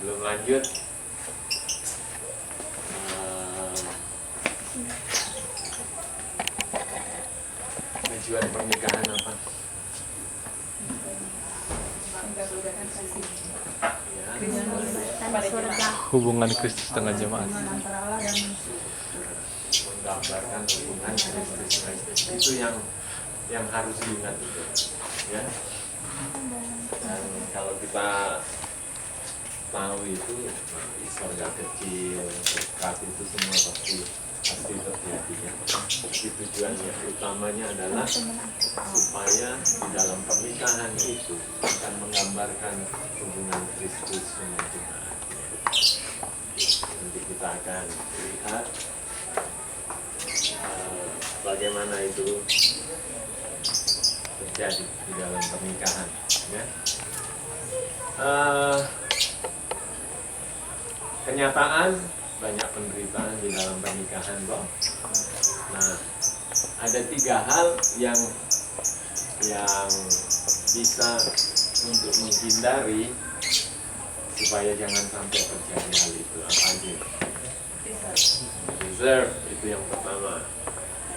Belum lanjut. Tujuan pernikahan apa? Hubungan Kristus dengan jemaat. Menggambarkan hubungan Kristus. Itu yang harus diingat itu, ya. Dan kalau kita tahu itu surga kecil, dekat itu semua pasti terjadi, ya. Tapi tujuan yang utamanya adalah supaya di dalam pernikahan itu akan menggambarkan hubungan Kristus dengan jemaat. Nanti kita akan lihat bagaimana itu terjadi di dalam pernikahan, ya. Kenyataan banyak penderitaan di dalam pernikahan, Bro. Nah, ada 3 hal yang bisa untuk menghindari supaya jangan sampai terjadi hal itu. Apa aja? Reserve itu yang pertama.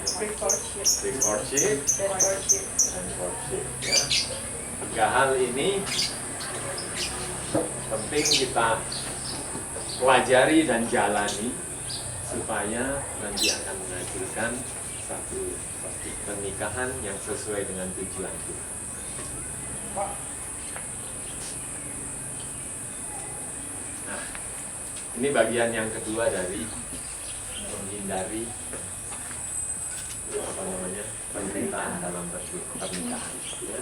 Pre-courtship dan courtship, ya. 3 hal ini penting kita pelajari dan jalani supaya nanti akan menghasilkan satu pernikahan yang sesuai dengan tujuan kita. Nah, ini bagian yang kedua dari menghindari penderitaan dalam pernikahan. Ya.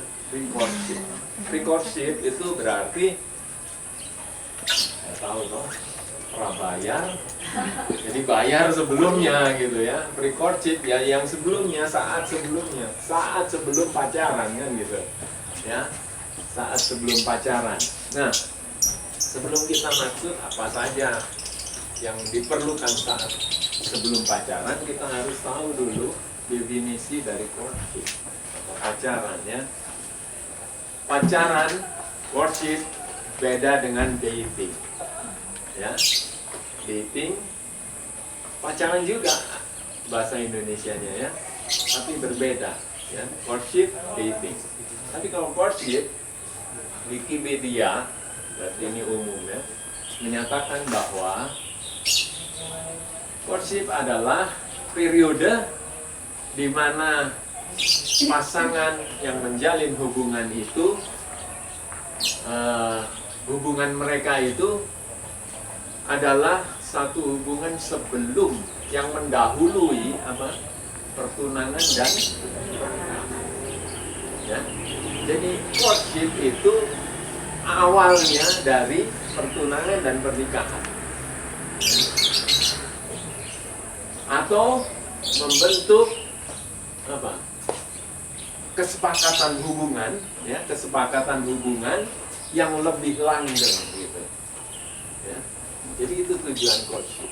Pre-courtship itu berarti saya tahu toh prabayar, jadi bayar sebelumnya gitu ya. Pre-courtship ya yang sebelumnya, saat sebelum pacaran kan gitu ya, saat sebelum pacaran. Nah, sebelum kita maksud apa saja yang diperlukan saat sebelum pacaran, kita harus tahu dulu definisi dari courtship atau pacaran, ya. Pacaran, courtship beda dengan dating, ya. Dating, pacaran juga bahasa Indonesianya, ya, tapi berbeda, ya. Courtship, dating. Tapi kalau courtship, Wikipedia, berarti ini umum, ya, menyatakan bahwa courtship adalah periode di mana pasangan yang menjalin hubungan itu, hubungan mereka itu adalah satu hubungan sebelum yang mendahului pertunangan dan pernikahan. Ya. Jadi courtship itu awalnya dari pertunangan dan pernikahan, atau membentuk kesepakatan hubungan, ya, kesepakatan hubungan yang lebih langgeng gitu, ya. Jadi itu tujuan courtship.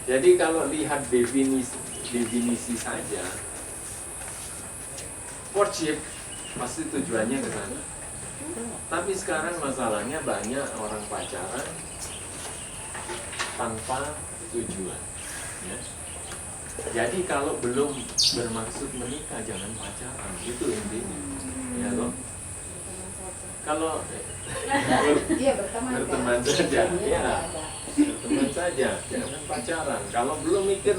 Jadi kalau lihat definisi saja, courtship pasti tujuannya ke sana. Tapi sekarang masalahnya banyak orang pacaran tanpa tujuan, ya. Jadi kalau belum bermaksud menikah jangan pacaran, itu intinya, ya loh. Kalau berteman saja, ya, berteman saja, jangan pacaran. Kalau belum mikir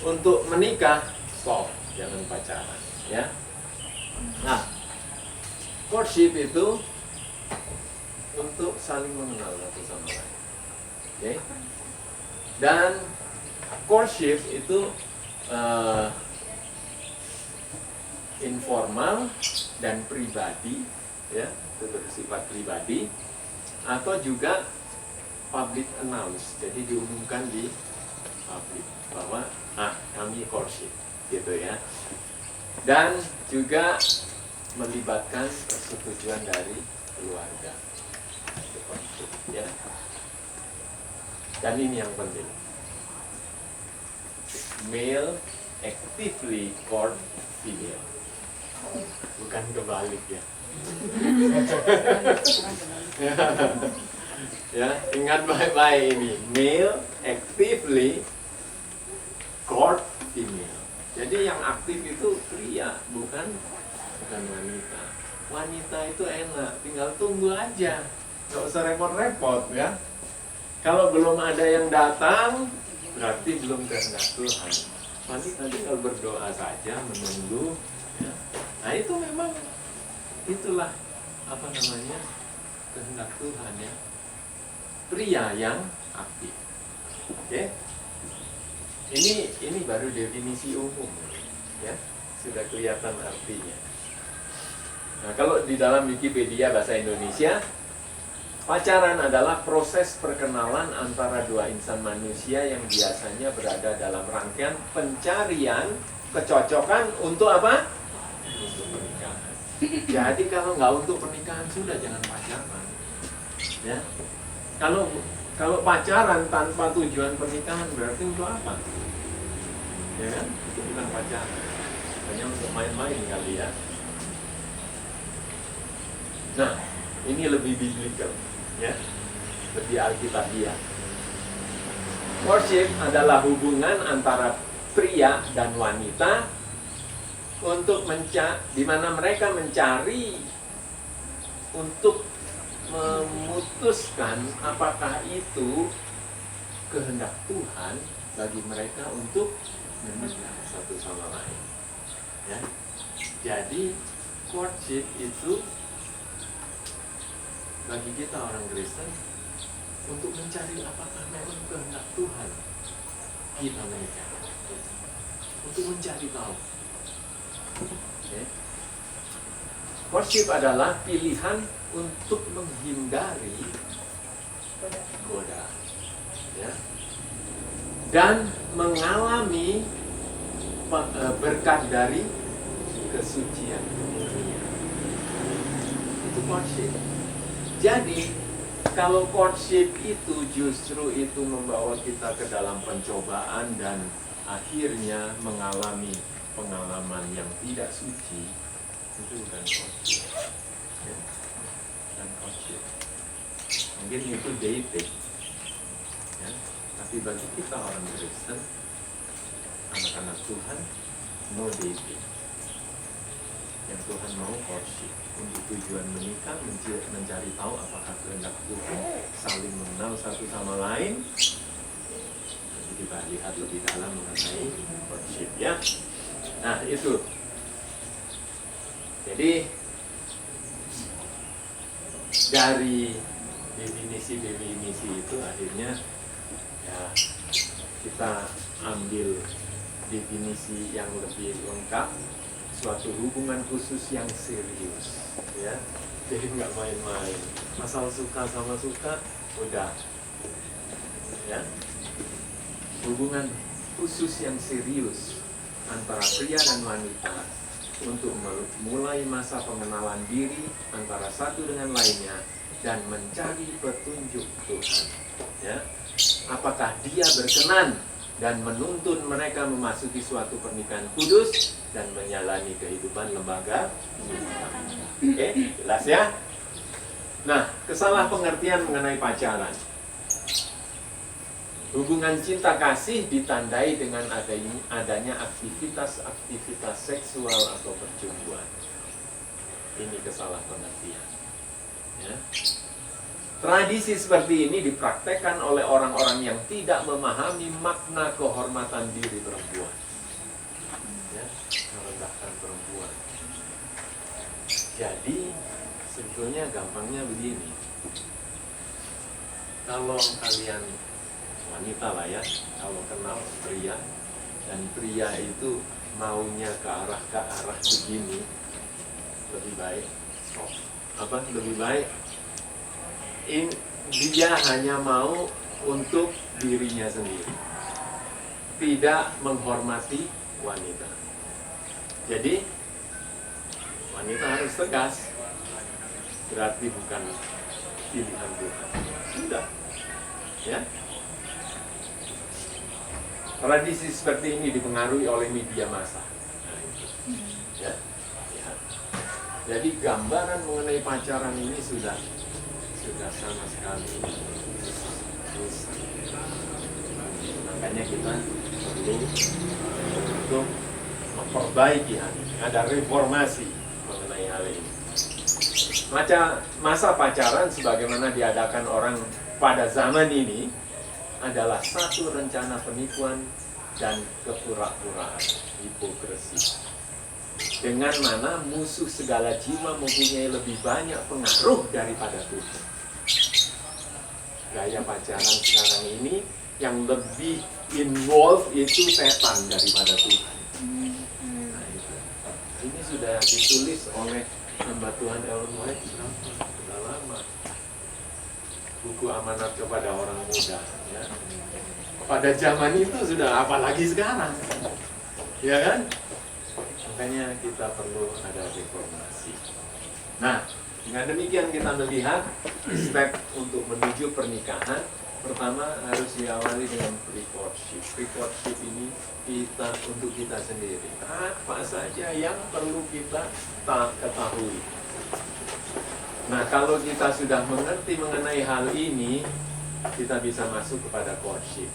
untuk menikah, stop, jangan pacaran, ya. Nah, courtship itu untuk saling mengenal satu sama lain, oke? Dan courtship itu informal dan pribadi, ya, itu bersifat pribadi, atau juga public announce, jadi diumumkan di publik bahwa kami courtship, gitu ya. Dan juga melibatkan persetujuan dari keluarga, ya. Dan ini yang penting, male actively court female, bukan kebalik, ya. Ya, ingat baik-baik ini. Male actively court female. Jadi yang aktif itu pria, bukan wanita. Wanita itu enak, tinggal tunggu aja, nggak usah repot-repot ya. Kalau belum ada yang datang, berarti belum kehendak Tuhan. Wanita tinggal berdoa saja, menunggu. Ya. Nah itu memang itulah apa namanya kehendak Tuhan ya. Pria yang aktif. Oke? Ini baru definisi umum ya. Sudah kelihatan artinya. Nah, kalau di dalam Wikipedia bahasa Indonesia, pacaran adalah proses perkenalan antara dua insan manusia yang biasanya berada dalam rangkaian pencarian kecocokan untuk apa? Untuk pernikahan. Jadi kalau nggak untuk pernikahan sudah jangan pacaran. Ya. Kalau pacaran tanpa tujuan pernikahan berarti untuk apa? Ya kan? Itu bukan pacaran. Hanya untuk main-main kali ya. Nah, ini lebih biblical, ya, lebih alkitabiah. Courtship adalah hubungan antara pria dan wanita di mana mereka mencari untuk memutuskan apakah itu kehendak Tuhan bagi mereka untuk menikah satu sama lain. Ya. Jadi courtship itu bagi kita orang Kristen untuk mencari apakah memang kehendak Tuhan kita menikah, untuk mencari tahu. Okay. Courtship adalah pilihan untuk menghindari godaan, ya, dan mengalami berkat dari kesucian dunia. Itu courtship. Jadi kalau courtship itu justru itu membawa kita ke dalam pencobaan dan akhirnya mengalami pengalaman yang tidak suci, itu bukan courtship. Ya, bukan courtship. Mungkin itu dating. Ya, tapi bagi kita orang Kristen, anak-anak Tuhan, no dating. Yang Tuhan mau courtship untuk tujuan menikah, mencari tahu apakah kehendak Tuhan, saling mengenal satu sama lain. Nanti kita lihat lebih dalam mengenai courtship ya. Nah itu. Jadi dari definisi-definisi itu akhirnya ya kita ambil definisi yang lebih lengkap, suatu hubungan khusus yang serius, ya. Jadi nggak main-main. Asal suka sama suka, udah, ya. Hubungan khusus yang serius antara pria dan wanita untuk mulai masa pengenalan diri antara satu dengan lainnya dan mencari petunjuk Tuhan, ya. Apakah Dia berkenan dan menuntun mereka memasuki suatu pernikahan kudus dan menjalani kehidupan lembaga. Oke, jelas ya? Nah, kesalah pengertian mengenai pacaran. Hubungan cinta kasih ditandai dengan adanya aktivitas seksual atau percumbuan. Ini kesalah pengertian. Ya. Tradisi seperti ini dipraktekkan oleh orang-orang yang tidak memahami makna kehormatan diri perempuan, ya, merendahkan perempuan. Jadi sebetulnya gampangnya begini, kalau kalian wanita lah ya, kalau kenal pria dan pria itu maunya ke arah begini, lebih baik stop. Lebih baik dia hanya mau untuk dirinya sendiri, tidak menghormati wanita. Jadi wanita harus tegas, berarti bukan pilihan Tuhan. Sudah, ya. Tradisi seperti ini dipengaruhi oleh media massa. Nah, itu. Ya. Jadi gambaran mengenai pacaran ini sudah sudah sama sekali rusak. Makanya kita perlu untuk memperbaiki hal ini. Ada reformasi mengenai hal ini. Masa pacaran sebagaimana diadakan orang pada zaman ini adalah satu rencana penipuan dan kepura-puraan, hipokrisi. Dengan mana musuh segala jiwa mempunyai lebih banyak pengaruh daripada Tuhan. Gaya pacaran sekarang ini yang lebih involved itu setan daripada Tuhan. Nah, itu. Ini sudah ditulis oleh hamba Tuhan Ellen White sudah lama. Buku Amanat kepada Orang Muda. Ya. Pada zaman itu sudah, apalagi sekarang. Ya kan? Makanya kita perlu ada reformasi. Nah, dengan demikian kita melihat step untuk menuju pernikahan. Pertama harus diawali dengan pre-courtship. Pre-courtship ini kita untuk kita sendiri. Apa saja yang perlu kita ketahui. Nah, kalau kita sudah mengerti mengenai hal ini, kita bisa masuk kepada courtship.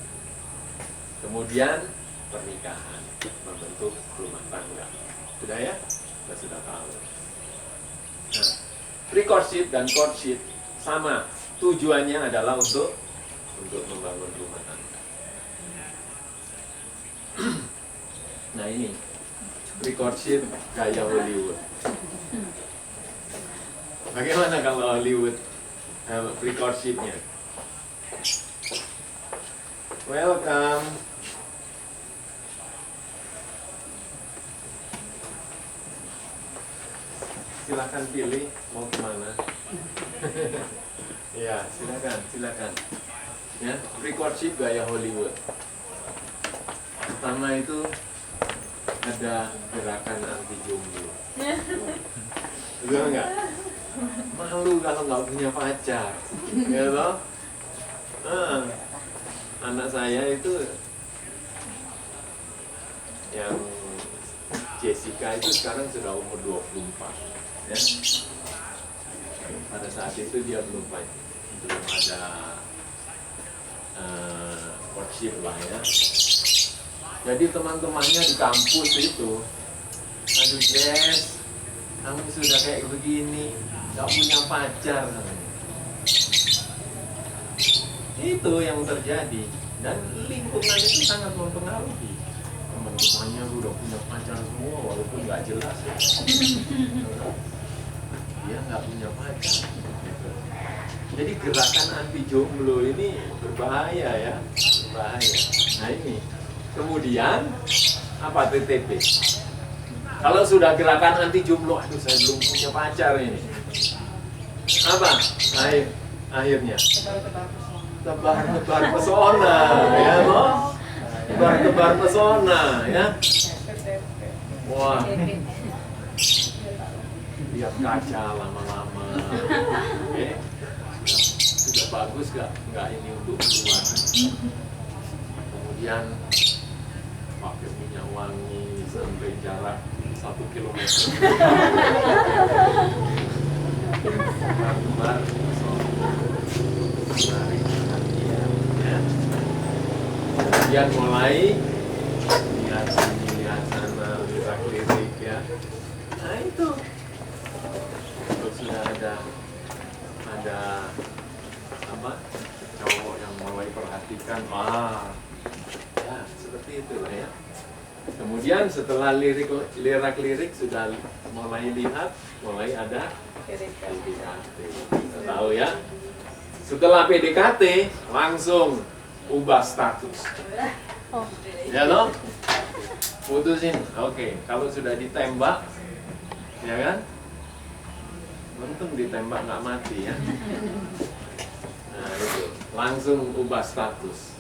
Kemudian pernikahan, membentuk rumah tangga. Sudah ya? Kita sudah tahu. Nah, pre-courtship dan courtship sama. Tujuannya adalah untuk membangun rumah tangga. Nah ini, pre-courtship gaya Hollywood. Bagaimana kalau Hollywood pre-courtshipnya? Welcome. Silakan pilih mau kemana. Ya, silakan. Ya, pre-courtship gaya Hollywood. Pertama itu ada gerakan anti jomblo. Betul nggak? Malu kalau nggak punya pacar, ya toh? Anak saya itu yang Jessica itu sekarang sudah umur 24, ya. Pada saat itu dia belum ada courtship lah ya. Jadi teman-temannya di kampus itu, aduh Jess, kamu sudah kayak begini, gak punya pacar. Itu yang terjadi, dan lingkungan itu sangat mempengaruhi. Teman-temannya udah punya pacar semua, walaupun gak jelas ya. Dia gak punya pacar. Jadi gerakan anti jomblo ini berbahaya ya, berbahaya. Nah ini, kemudian apa TTP? Kalau sudah gerakan anti jomblo, aduh saya belum punya pacar ini. Apa? Akhirnya tebar pesona, ya loh. Tebar pesona, ya. Wah. Lihat kaca lama-lama. Oke. Sudah bagus nggak ini untuk keluar. Kemudian pakai minyak wangi sampai jarak 1 kilometer. Keluar menarik perhatian, ya. Kemudian mulai lihat sini, lihat sana, lirik ya. Nah itu. Terus sudah ada apa, cowok yang mulai perhatikan, ya seperti itu lah ya. Kemudian setelah lirik sudah mulai lihat, mulai ada PDKT. Kita tahu ya. Setelah PDKT langsung ubah status. Ya loh? Putusin. Oke, kalau sudah ditembak, ya kan? Untung ditembak nggak mati ya. Nah itu, langsung ubah status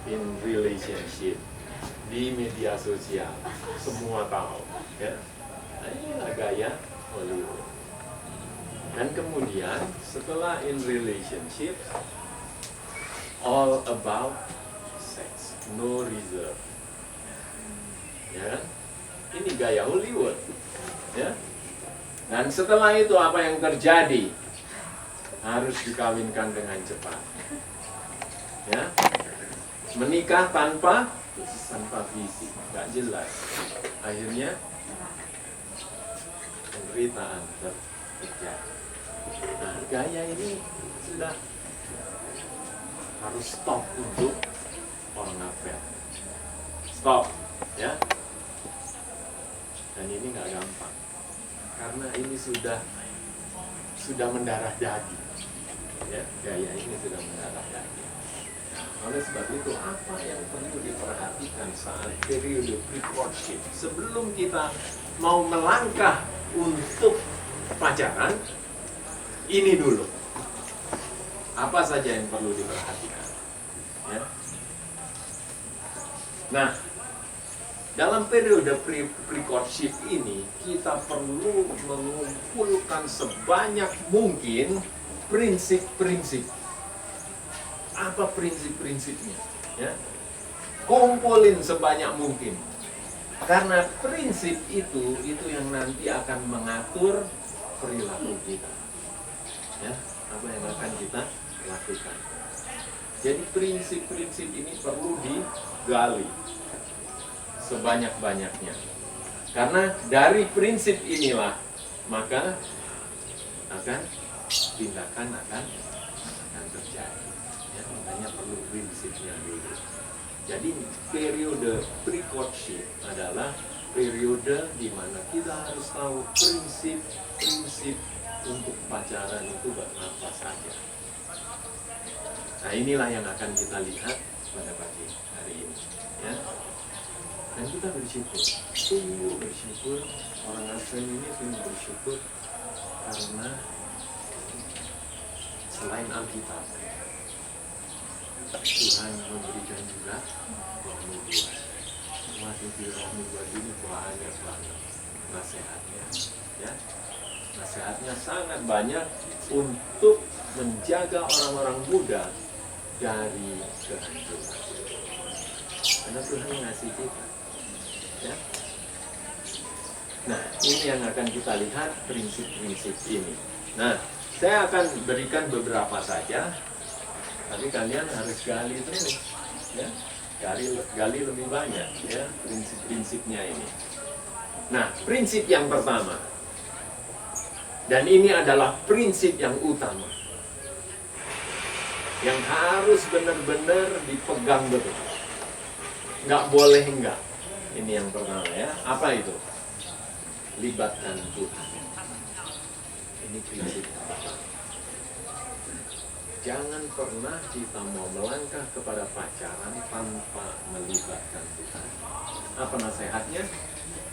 in relationship di media sosial, semua tahu ya. Nah, inilah gaya Hollywood. Dan kemudian setelah in relationship, all about sex, no reserve, ya. Ini gaya Hollywood, ya. Dan setelah itu apa yang terjadi? harus dikawinkan dengan cepat. Ya, menikah tanpa visi, nggak jelas. Akhirnya penderitaan terjadi. Nah, gaya ini sudah harus stop untuk orang ngafel. Stop, ya. Dan ini nggak gampang, karena ini sudah mendarah daging. Ya, gaya ini sudah mendarah daging. Oleh sebab itu, apa yang perlu diperhatikan saat periode pre-courtship, sebelum kita mau melangkah untuk pacaran, ini dulu. Apa saja yang perlu diperhatikan? Ya. Nah, dalam periode pre-courtship ini, kita perlu mengumpulkan sebanyak mungkin prinsip-prinsip. Apa prinsip-prinsipnya? Ya. Kumpulin sebanyak mungkin. Karena prinsip itu yang nanti akan mengatur perilaku kita. Ya, apa yang akan kita lakukan. Jadi prinsip-prinsip ini perlu digali sebanyak-banyaknya. Karena dari prinsip inilah maka tindakan akan terjadi. Ya, makanya perlu prinsipnya dulu. Jadi periode pre-courtship adalah periode di mana kita harus tahu prinsip-prinsip untuk pacaran itu apa saja. Nah, inilah yang akan kita lihat pada pagi hari ini. Ya. Dan kita sungguh bersyukur, orang Kristen ini sungguh bersyukur karena selain Alkitab, Tuhan memberikan juga roh nubuat. Waktu di roh nubuat ini banyak banget nasihatnya, ya. Nasihatnya sangat banyak untuk menjaga orang-orang muda dari kehancuran. Karena Tuhan mengasihi kita, ya. Nah, ini yang akan kita lihat prinsip-prinsip ini. Nah, saya akan berikan beberapa saja. Tapi kalian harus gali terus, ya, gali lebih banyak, ya, prinsip-prinsipnya ini. Nah, prinsip yang pertama, dan ini adalah prinsip yang utama, yang harus benar-benar dipegang betul, nggak boleh enggak. Ini yang pertama, ya. Apa itu? Libatkan Tuhan. Ini prinsip pertama. Jangan pernah kita mau melangkah kepada pacaran tanpa melibatkan Tuhan. Apa nasihatnya?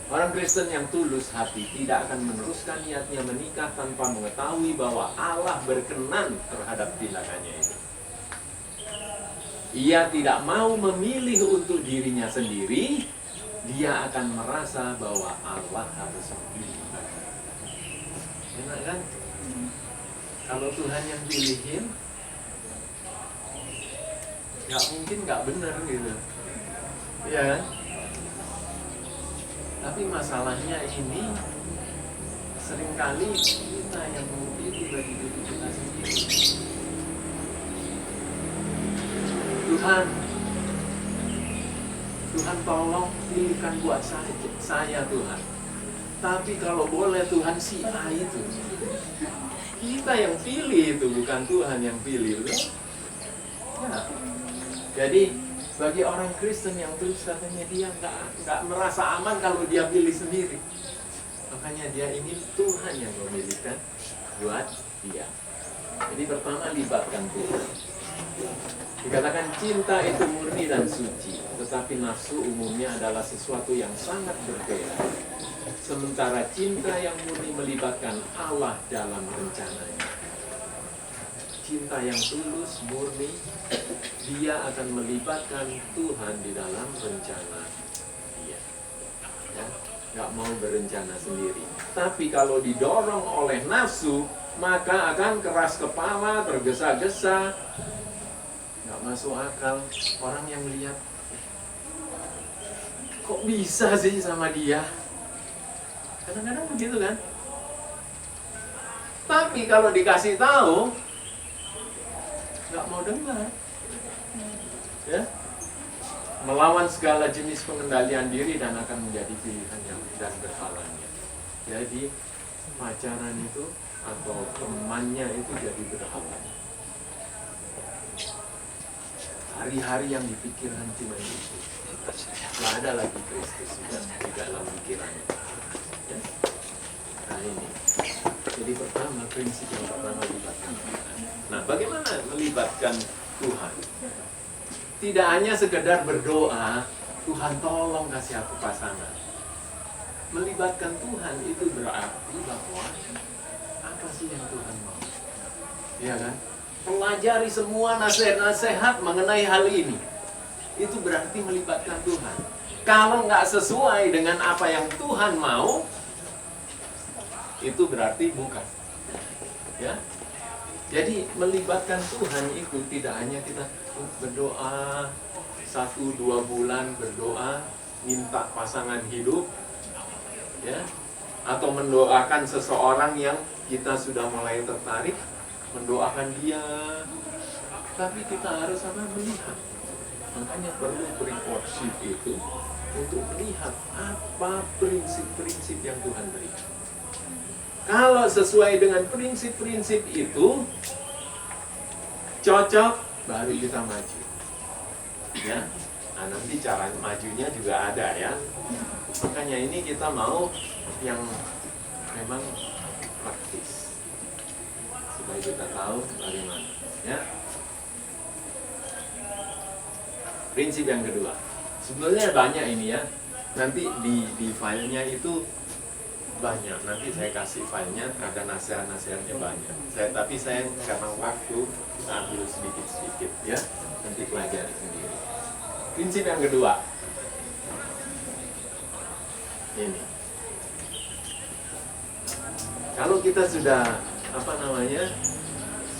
Orang Kristen yang tulus hati tidak akan meneruskan niatnya menikah tanpa mengetahui bahwa Allah berkenan terhadap tindakannya itu. Ia tidak mau memilih untuk dirinya sendiri, dia akan merasa bahwa Allah harus memilih. Enak kan? Kalau Tuhan yang pilihin, nggak mungkin nggak benar gitu, ya kan? Tapi masalahnya ini seringkali kita yang memilih bagi diri kita sendiri. Tuhan tolong pilihkan buat saya Tuhan. Tapi kalau boleh Tuhan si A itu, kita yang pilih itu, bukan Tuhan yang pilih, betul? Ya. Jadi bagi orang Kristen yang tulus katanya dia nggak merasa aman kalau dia pilih sendiri. Makanya dia ingin Tuhan yang memilihkan buat dia. Jadi pertama libatkan Tuhan. Dikatakan cinta itu murni dan suci, tetapi nafsu umumnya adalah sesuatu yang sangat berbeda. Sementara cinta yang murni melibatkan Allah dalam rencananya. Cinta yang tulus, murni, dia akan melibatkan Tuhan di dalam rencana dia. Ya, nggak mau berencana sendiri. Tapi kalau didorong oleh nafsu, maka akan keras kepala, tergesa-gesa, nggak masuk akal. Orang yang lihat, kok bisa sih sama dia? Kadang-kadang begitu kan? Tapi kalau dikasih tahu, nggak mau dengar. Ya, melawan segala jenis pengendalian diri dan akan menjadi pilihannya dan berhalanya. Jadi pacaran itu atau temannya itu jadi berhalanya. Hari-hari yang dipikirkan cuma itu. Nggak ada lagi Kristus di dalam pikirannya. Ya? Nah ini. Jadi pertama, prinsip yang pertama melibatkan Tuhan. Nah, bagaimana melibatkan Tuhan? Tidak hanya sekedar berdoa, Tuhan tolong kasih aku pasangan. Melibatkan Tuhan itu berarti bahwa apa sih yang Tuhan mau? Iya kan? Pelajari semua nasihat-nasihat mengenai hal ini. Itu berarti melibatkan Tuhan. Kalau nggak sesuai dengan apa yang Tuhan mau, itu berarti bukan. Ya. Jadi melibatkan Tuhan itu tidak hanya kita berdoa 1-2 bulan berdoa minta pasangan hidup, ya, atau mendoakan seseorang yang kita sudah mulai tertarik, mendoakan dia, tapi kita harus melihat. Makanya perlu pre-worship itu untuk melihat apa prinsip-prinsip yang Tuhan berikan. Kalau sesuai dengan prinsip-prinsip itu cocok, baru kita maju. Ya, nah, nanti cara majunya juga ada ya. Makanya ini kita mau yang memang praktis supaya kita tahu bagaimana. Ya. Prinsip yang kedua, sebenarnya banyak ini ya. Nanti di filenya itu banyak. Nanti saya kasih filenya, ada nasihat-nasihatnya banyak. Tapi saya karena waktu kita ambil sedikit-sedikit ya. Nanti pelajari sendiri. Prinsip yang kedua, ini. Kalau kita sudah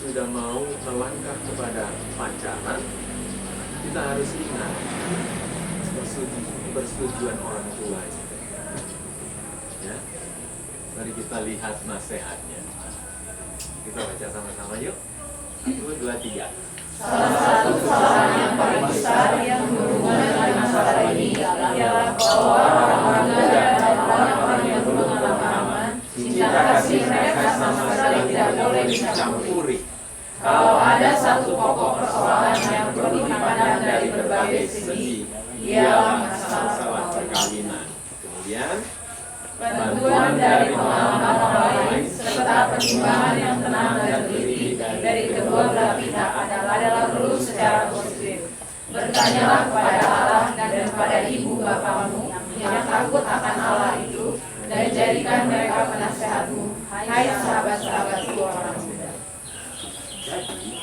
sudah mau melangkah kepada pacaran, kita harus ingat persetujuan orang tua. Ya, mari kita lihat nasihatnya. Kita baca sama-sama yuk. 1, 2, 3. Salah satu kesalahan yang paling besar yang berhubungan dengan masalah ini ialah bahwa orang-orang muda dan orang-orang yang belum pengalaman, cinta kasih mereka sama sekali tidak boleh dicampuri. Kalau ada satu pokok persoalan yang perlu dipandang dari berbagai segi, ialah masalah perkawinan. Kemudian bantuan dari pengalaman orang lain serta pertimbangan yang tenang dan teliti dari kedua belah pihak adalah perlu secara positif. Bertanyalah kepada Allah dan kepada ibu bapamu yang takut akan Allah itu, dan jadikan mereka penasehatmu, hai sahabat-sahabatku orang muda. jadi,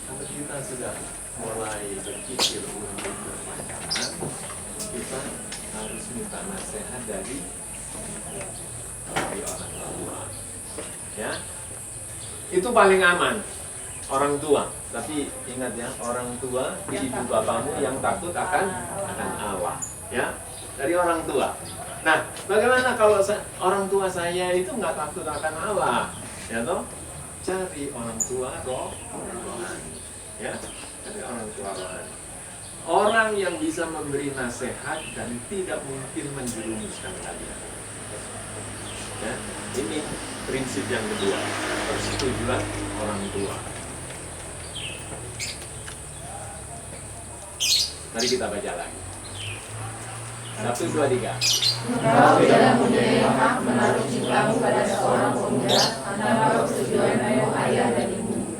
kalau kita sudah mulai berpikir untuk berpacaran, kita harus minta nasihat dari orang tua. Ya, itu paling aman, orang tua. Tapi ingat ya, orang tua, ibu bapamu yang takut akan Allah. Ya, dari orang tua. Nah, bagaimana kalau orang tua saya itu nggak takut akan Allah? Ya toh? Cari orang tua rohani. Ya, cari orang tua rohani. Orang yang bisa memberi nasihat dan tidak mungkin menjerumuskan kalian. Ya, ini prinsip yang kedua, persetujuan orang tua. Mari kita baca lagi. 1, 2, 3. Engkau tidak mempunyai hak menaruh cintamu pada seorang pemuda tanpa persetujuan ayah dan ibu.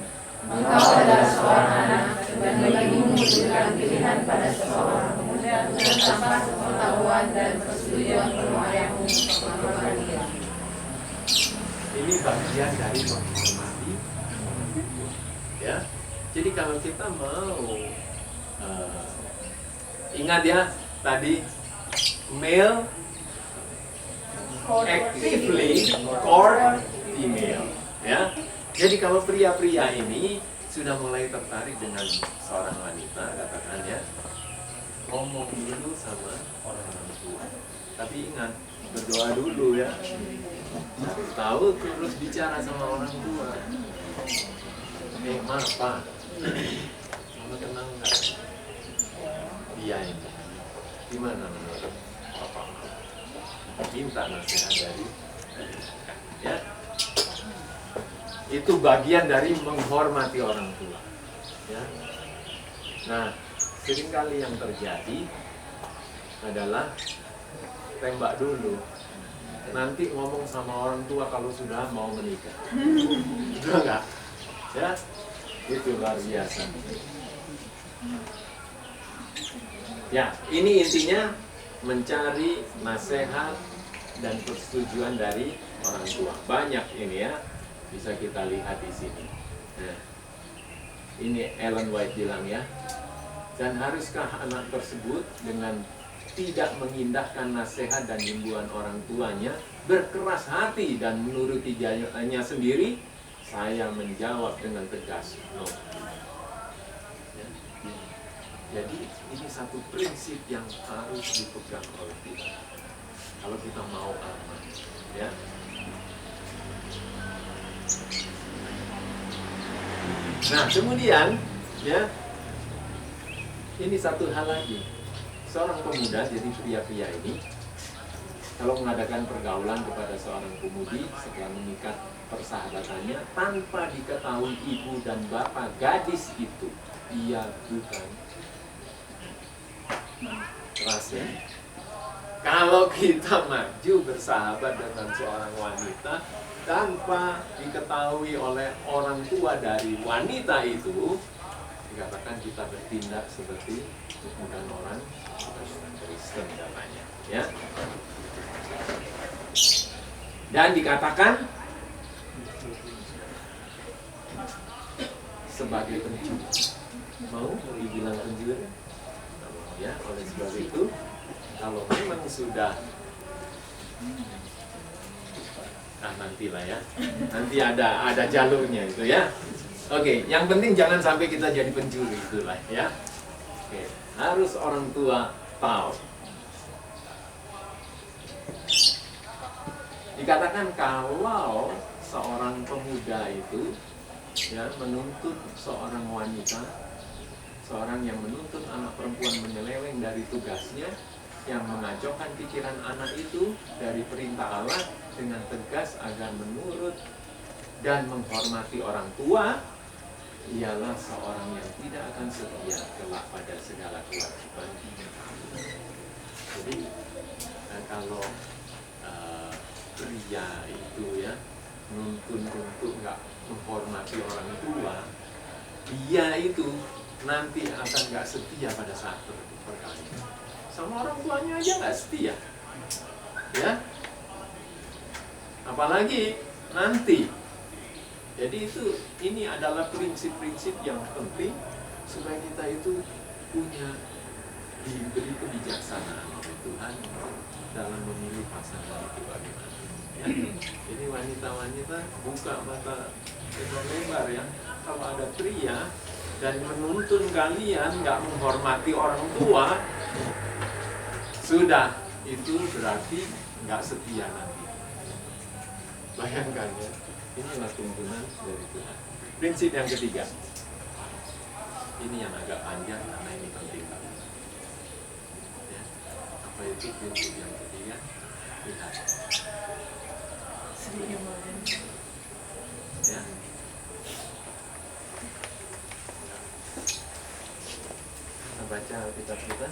Engkau adalah seorang anak dan bagimu memberikan pilihan pada seorang pemuda tanpa pengetahuan dan persetujuan penuh ayahmu melakukan dia. Ini bagian dari menghormati. Ya, jadi kalau kita mau ingat ya tadi male actively court female, ya. Jadi kalau pria-pria ini sudah mulai tertarik dengan seorang wanita, katakan ya, ngomong dulu sama orang tua. Tapi ingat, berdoa dulu ya. Cari tahu terus bicara sama orang tua. Maaf Pak, Mama kenal nggak dia ini? Gimana menurut Papa? Minta nasihat dari ya. Itu bagian dari menghormati orang tua. Ya. Nah, seringkali yang terjadi adalah tembak dulu. Nanti ngomong sama orang tua kalau sudah mau menikah. Betul nggak? Ya, itu luar biasa. Ya, ini intinya mencari nasihat dan persetujuan dari orang tua. Banyak ini ya, bisa kita lihat di sini. Nah, ini Ellen White bilang ya, dan haruskah anak tersebut dengan tidak mengindahkan nasihat dan himbauan orang tuanya, berkeras hati dan menuruti jalannya sendiri? Saya menjawab dengan tegas, no. Ya. Jadi ini satu prinsip yang harus dipegang oleh kita. Kalau kita mau aman, ya. Nah, kemudian, ya, ini satu hal lagi. Seorang pemuda, jadi pria-pria ini, kalau mengadakan pergaulan kepada seorang pemudi setelah mengikat persahabatannya tanpa diketahui ibu dan bapak gadis itu, ia bukan rahasia. Kalau kita maju bersahabat dengan seorang wanita tanpa diketahui oleh orang tua dari wanita itu, dikatakan kita bertindak seperti bukan orang Kristen katanya, ya. Dan dikatakan sebagai pencuri. Mau dibilang pencuri? Ya, oleh sebab itu, kalau memang sudah, nantilah ya, nanti ada jalurnya itu ya. Oke, yang penting jangan sampai kita jadi pencuri itulah ya. Oke, harus orang tua tahu. Dikatakan kalau seorang pemuda itu ya menuntut seorang wanita, seorang yang menuntut anak perempuan menyeleweng dari tugasnya, yang mengacaukan pikiran anak itu dari perintah Allah dengan tegas agar menurut dan menghormati orang tua, ialah seorang yang tidak akan setia kelak pada segala kewajiban. Jadi kalau pria itu ya nuntun untuk nggak menghormati orang tua, dia itu nanti akan nggak setia pada saat perkawinan. Sama orang tuanya aja nggak setia, ya. Apalagi nanti. Jadi ini adalah prinsip-prinsip yang penting supaya kita itu diberi kebijaksanaan oleh Tuhan dalam memilih pasangan itu bagaimana. Ya. Jadi wanita-wanita buka mata lebar ya. Kalau ada pria dan menuntun kalian nggak menghormati orang tua, sudah itu berarti nggak setia nanti. Bayangkan ya. Inilah tuntunan dari Tuhan. Prinsip yang ketiga. Ini yang agak panjang karena ini penting banget. Ya. Apa itu prinsip yang ketiga? Lihat. Ya. Kita baca Alkitab kita.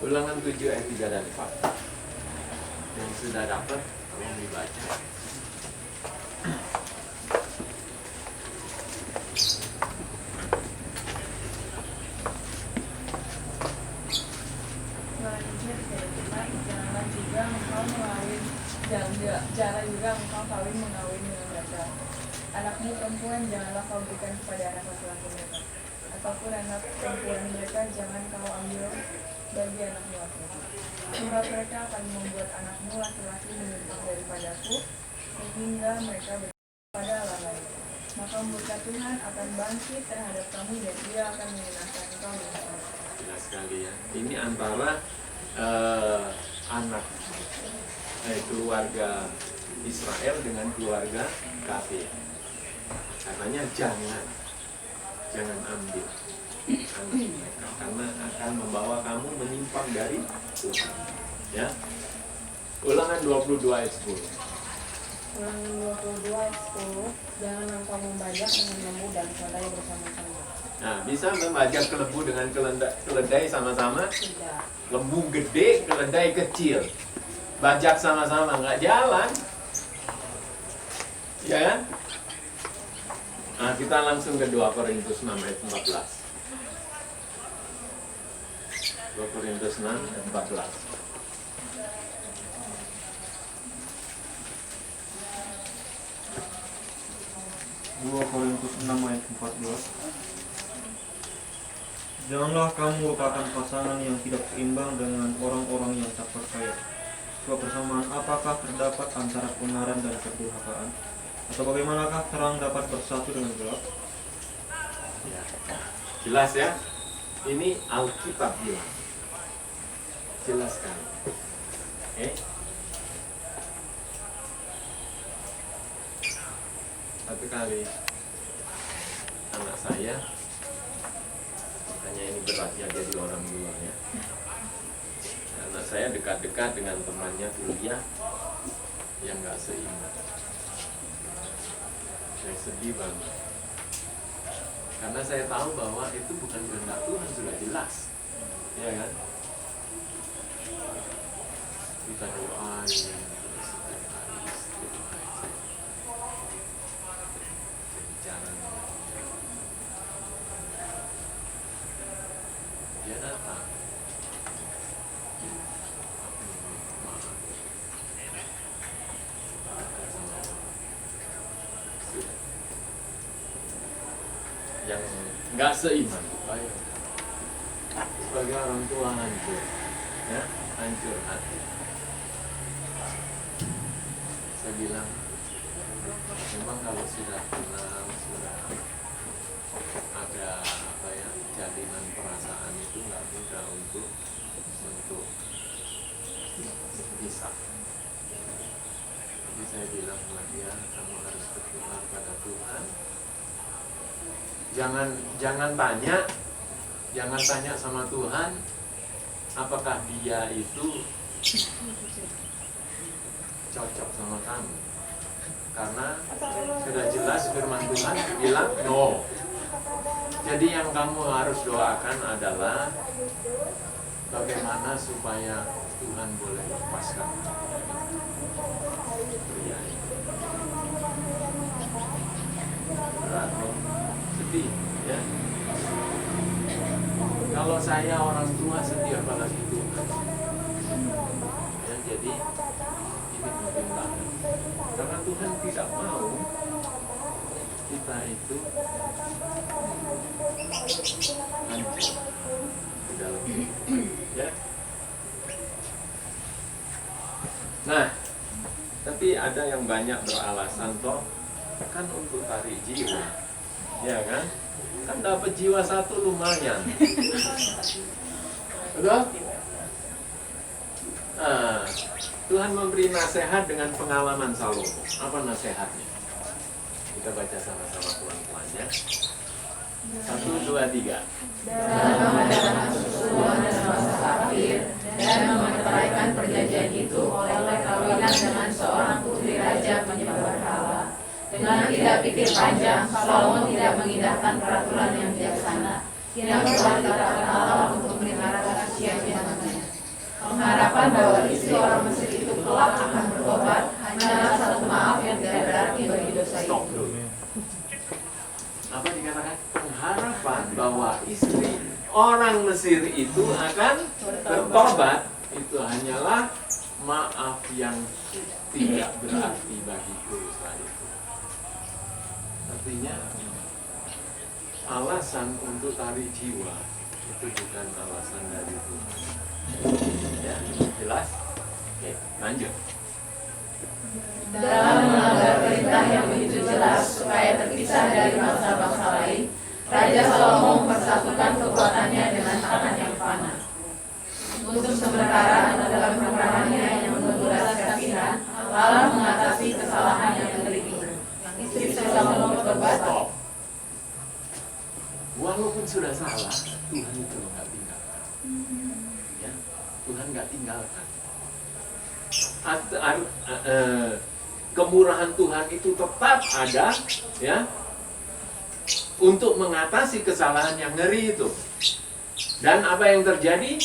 Ulangan 7 ayat 3 dan 4. Yang sudah dapat, tolong dibaca. Janganlah juga engkau kawin mengawin dengan dasar. Anakmu perempuan janganlah kau berikan kepada anak laki-laki mereka, ataupun anak perempuan mereka jangan kau ambil bagi anakmu laki-laki. Sebab mereka akan membuat anakmu laki-laki menyimpang daripadaku, sehingga mereka berpada Allah lain. Maka murka Tuhan akan bangkit terhadap kamu dan Dia akan membinasakan engkau dengan tangan. Jelas sekali ya. Ini antara anak keluarga Israel dengan keluarga kafir. Katanya jangan ambil anak mereka karena akan membawa kamu menyimpang dari Tuhan. Ya. Ulangan 22 ayat 10. Ulangan 22 ayat 10. Jangan engkau membajak dengan lembu dan keledai bersama-sama. Nah, bisa membajak lembu dengan keledai sama-sama? Tidak. Lembu gede, keledai kecil. Bajak sama-sama nggak jalan. Ya kan? Nah, kita langsung ke 2 Korintus 6 ayat 14. 2 Korintus 6 ayat 14. Korintus 6 ayat 14. Janganlah kamu lupakan pasangan yang tidak seimbang dengan orang-orang yang tak percaya. Sebab persamaan apakah terdapat antara kebenaran dan kedurhakaan? Atau bagaimanakah terang dapat bersatu dengan gelap? Ya. Jelas ya? Ini Alkitab bilang. Jelas kan? Satu kali anak saya, makanya ini beratnya jadi orang luar ya. Anak saya dekat-dekat dengan temannya kuliah yang nggak seimbang. Saya sedih banget. Karena saya tahu bahwa itu bukan kehendak Tuhan, sudah jelas. Ya kan? Kita doain terus setiap hari, bicara. Dia datang. Yang nggak seiman, baik. Sebagai orang tua hancur, ya, hancur hati. Saya bilang, memang kalau sudah kenal, sudah ada apa ya, jalinan perasaan itu nggak mudah untuk bisa. Jadi saya bilang sama dia, kamu harus berdoa pada Tuhan. Jangan tanya sama Tuhan apakah dia itu cocok sama kamu, karena sudah jelas firman Tuhan bilang no. Jadi yang kamu harus doakan adalah bagaimana supaya Tuhan boleh lepaskan pria ini. Berat, sedih ya. Kalau saya orang tua sedih apalagi Tuhan ya. Jadi ini penting banget karena Tuhan tidak mau kita itu hancur di dalam ya. Nah, tapi ada yang banyak beralasan toh kan untuk tarik jiwa, ya kan? Kan dapat jiwa satu lumayan. Betul? Nah, Tuhan memberi nasihat dengan pengalaman Salomo. Apa nasihatnya? Kita baca sama-sama pelan-pelan ya. 1, 2, 3. Dan mengadakan persetujuan dan masa akhir dan memeteraikan perjanjian itu oleh kawinan dengan seorang putri raja penyembah berhala. Dengan tidak pikir panjang, Salomo tidak mengindahkan peraturan yang bijaksana yang telah ditetapkan Allah untuk memelihara kesuciannya namanya. Pengharapan bahwa istri orang Mesir itu kelak akan bertobat hanyalah satu maaf yang tidak berarti bagi dosa itu. Stop dulu. Apa dikatakan? Pengharapan bahwa istri orang Mesir itu akan bertobat itu hanyalah maaf yang tidak berarti bagiku setelah itu. Artinya alasan untuk tarik jiwa itu bukan alasan dari Tuhan. Ya, jelas? Oke, lanjut. Dalam melanggar perintah yang begitu jelas supaya terpisah dari bangsa-bangsa lain, Raja Salomo mempersatukan kekuatannya dengan tangan yang fana. Untuk sementara dalam kemurahannya yang menguras kasihan Tuhan itu nggak tinggalkan. Ya, Tuhan nggak tinggalkan. Kemurahan Tuhan itu tetap ada, ya, untuk mengatasi kesalahan yang ngeri itu. Dan apa yang terjadi?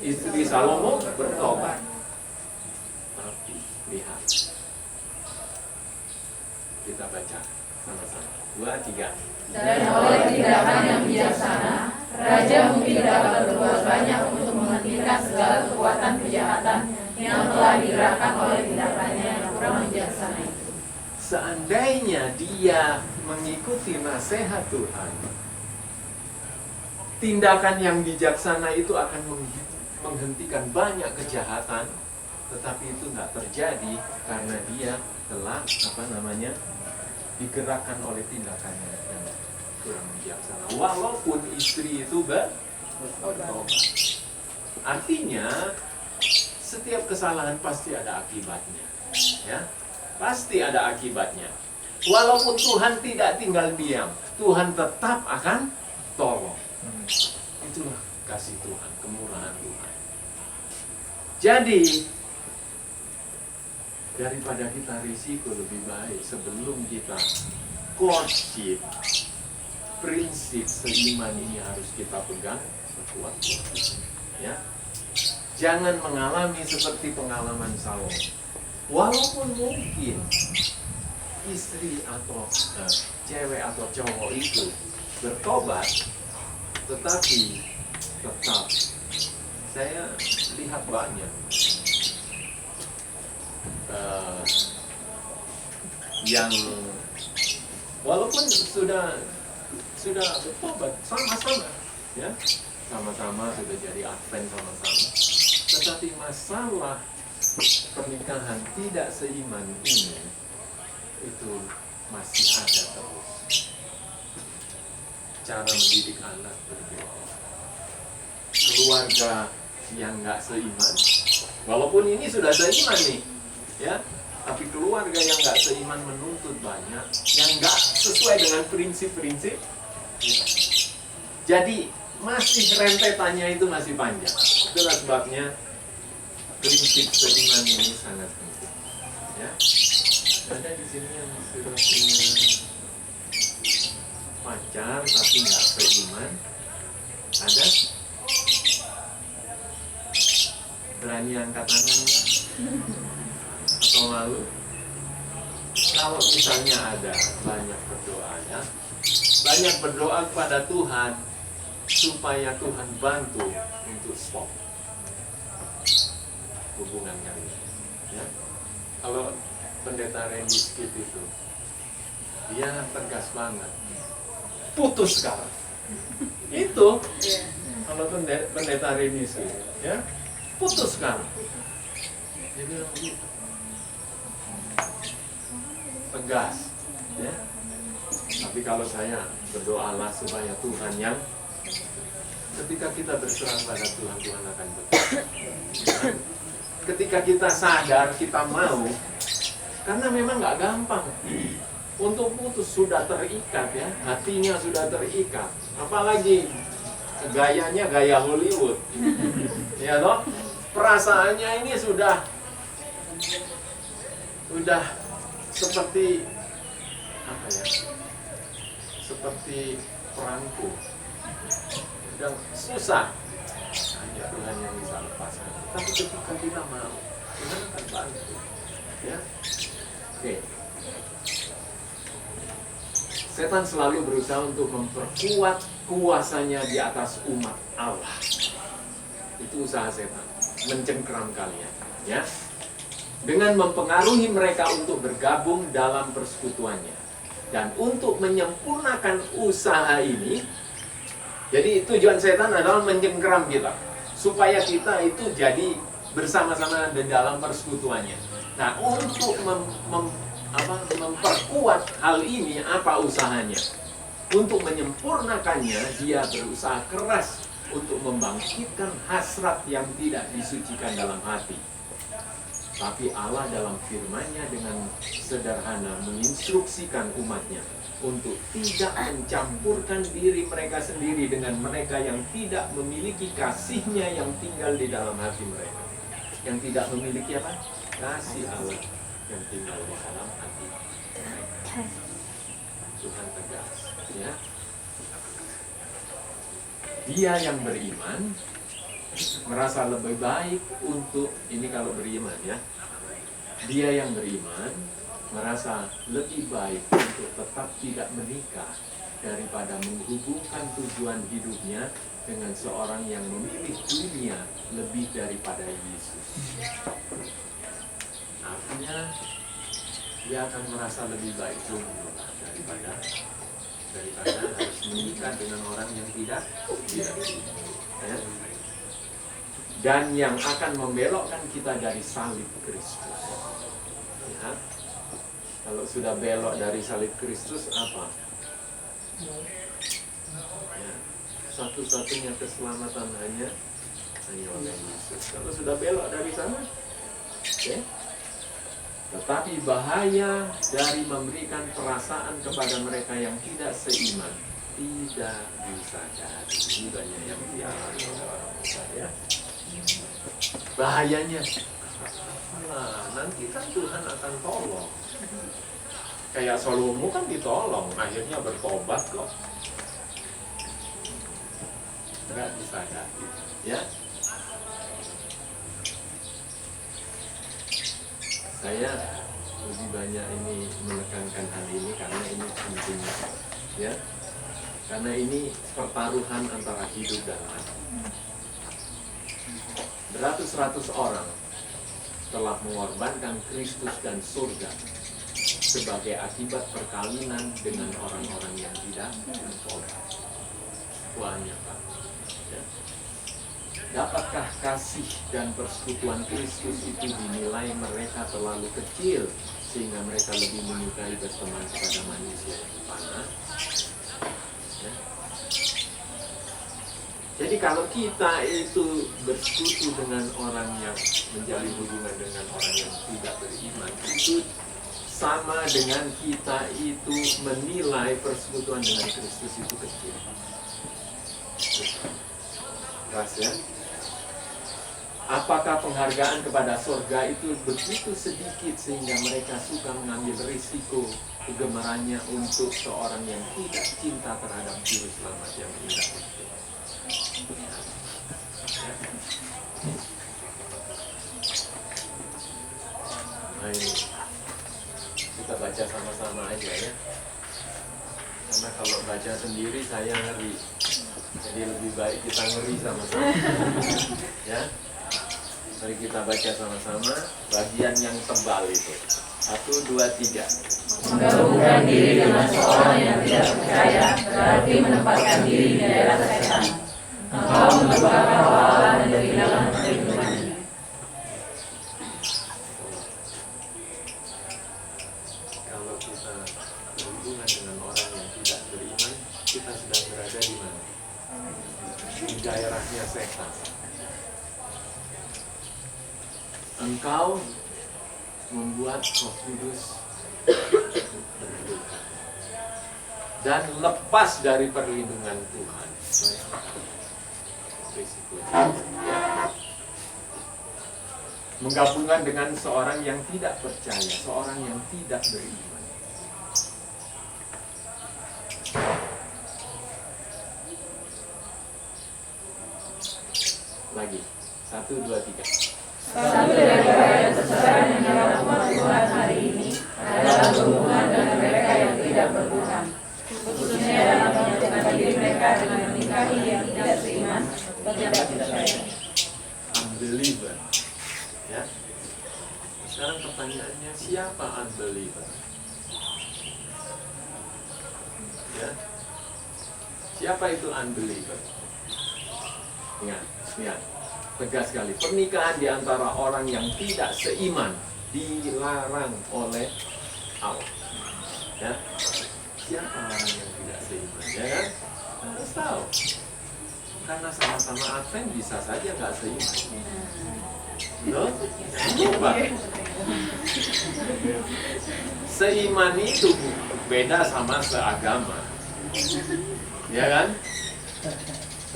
Istri Salomo bertobat. Tapi lihat, kita baca sama-sama. 2, 3. Dan oleh tindakan yang bijaksana, raja mungkin dapat berbuat banyak untuk menghentikan segala kekuatan kejahatan yang telah digerakkan oleh tindakannya yang kurang bijaksana itu. Seandainya dia mengikuti nasihat Tuhan, tindakan yang bijaksana itu akan menghentikan banyak kejahatan, tetapi itu nggak terjadi karena dia telah digerakkan oleh tindakannya yang kurang bijaksana. Walaupun istri itu bertobat. Artinya setiap kesalahan pasti ada akibatnya, ya, pasti ada akibatnya. Walaupun Tuhan tidak tinggal diam, Tuhan tetap akan tolong. Itulah kasih Tuhan, kemurahan Tuhan. Jadi daripada kita risiko, lebih baik sebelum kita courtship, prinsip seiman ini harus kita pegang sekuat-kuatnya. Ya, jangan mengalami seperti pengalaman Salomo. Walaupun mungkin istri atau cewek atau cowok itu bertobat, tetapi tetap saya lihat banyak yang walaupun sudah bertobat sama-sama, ya, sama-sama sudah jadi Advent sama-sama, tetapi masalah pernikahan tidak seiman ini itu masih ada terus. Cara mendidik anak berbeda. Keluarga yang nggak seiman, walaupun ini sudah seiman nih, ya, tapi keluarga yang nggak seiman menuntut banyak, yang nggak sesuai dengan prinsip-prinsip. Jadi masih rentetannya itu masih panjang. Itulah sebabnya prinsip seiman ini sangat penting. Ya, ada di sini yang sudah punya pacar tapi nggak seiman, ada? Berani angkat tangan atau malu? Kalau misalnya ada, banyak berdoa, ya, banyak berdoa kepada Tuhan supaya Tuhan bantu untuk stop hubungan kalian. Ya, kalau pendeta Randy Skip itu, dia tegas banget, putus sekarang. Itu kalau pendeta Randy Skip, ya, putus sekarang. Dia bilang begitu, tegas, ya. Tapi kalau saya berdoalah supaya Tuhan yang ketika kita berserah pada Tuhan, Tuhan akan bekerja. Ketika kita sadar, kita mau, karena memang nggak gampang untuk putus, sudah terikat, ya, hatinya sudah terikat, apalagi gayanya gaya Hollywood, ya toh, perasaannya ini sudah seperti apa ya, seperti perangko, sudah susah. Hanya Tuhan yang bisa lepaskan. Tapi ketika kita mau, Tuhan akan bantu. Ya, oke. Setan selalu berusaha untuk memperkuat kuasanya di atas umat Allah. Itu usaha setan, mencengkeram kalian, ya, dengan mempengaruhi mereka untuk bergabung dalam persekutuannya. Dan untuk menyempurnakan usaha ini, jadi tujuan setan adalah mencengkeram kita, supaya kita itu jadi bersama-sama di dalam persekutuannya. Nah, untuk memperkuat hal ini, apa usahanya? Untuk menyempurnakannya, dia berusaha keras untuk membangkitkan hasrat yang tidak disucikan dalam hati. Tapi Allah dalam firman-Nya dengan sederhana menginstruksikan umatnya untuk tidak mencampurkan diri mereka sendiri dengan mereka yang tidak memiliki kasihnya yang tinggal di dalam hati mereka. Yang tidak memiliki apa? Kasih Allah yang tinggal di dalam hati mereka. Tuhan tegas, ya. Dia yang beriman merasa lebih baik untuk, ini kalau beriman ya, dia yang beriman merasa lebih baik untuk tetap tidak menikah daripada menghubungkan tujuan hidupnya dengan seorang yang memilih dunia lebih daripada Yesus. Artinya dia akan merasa lebih baik jomblo daripada harus menikah dengan orang yang tidak ya. Dan yang akan membelokkan kita dari salib Kristus. Ya. Kalau sudah belok dari salib Kristus apa? Ya. Satu-satunya keselamatan hanya oleh Yesus. Kalau sudah belok dari sana, okay. Tetapi bahaya dari memberikan perasaan kepada mereka yang tidak seiman tidak disadari. Ini banyak yang dialami oleh orang muda, ya. Bahayanya, nah, nanti kan Tuhan akan tolong. Kayak Salomo kan ditolong, akhirnya bertobat kok. Nggak disadari, ya. Saya lebih banyak ini menekankan hal ini karena ini penting, ya. Karena ini pertaruhan antara hidup dan mati. Beratus-ratus orang telah mengorbankan Kristus dan surga sebagai akibat perkawinan dengan orang-orang yang tidak bertobat. Banyak, Pak. Ya. Dapatkah kasih dan persekutuan Kristus itu dinilai mereka terlalu kecil sehingga mereka lebih menyukai berteman kepada manusia yang panas? Ya. Jadi kalau kita itu bersekutu dengan orang yang menjalin hubungan dengan orang yang tidak beriman, itu sama dengan kita itu menilai persekutuan dengan Kristus itu kecil. Keras, ya? Apakah penghargaan kepada surga itu begitu sedikit sehingga mereka suka mengambil risiko kegemarannya untuk seorang yang tidak cinta terhadap juru selamat yang indah itu? Nah, ini kita baca sama-sama aja, ya. Karena kalau baca sendiri saya ngeri. Jadi lebih baik kita ngeri sama-sama. Ya. Mari kita baca sama-sama bagian yang tebal itu. 1, 2, 3. Menggabungkan diri dengan seorang yang tidak percaya berarti menempatkan diri di daerah setan. Engkau melupakan Allah dan kehilangan perlindungannya. Kalau kita berhubungan dengan orang yang tidak beriman, kita sedang berada di mana? Di daerahnya setan. Engkau membuat Roh Kudus dan lepas dari perlindungan Tuhan. Risikonya. Menggabungkan dengan seorang yang tidak percaya, seorang yang tidak beriman. Lagi, 1, 2, 3. Satu dari bahaya kesesaran yang dilakukan Tuhan hari ini adalah berhubungan dengan mereka yang tidak bertuhan, khususnya dalam menyatukan diri mereka dengan menikahi yang tidak seiman atau tidak percaya. Unbeliever, ya. Sekarang pertanyaannya, siapa unbeliever? Ya, siapa itu unbeliever? Ingat, tegas sekali. Pernikahan di antara orang yang tidak seiman dilarang oleh Allah. Ya, siapa orang yang tidak seiman? Ya kan? Harus tahu. Karena sama-sama Advent bisa saja nggak seiman. Betul? Lupa. Seiman itu beda sama seagama. Ya kan?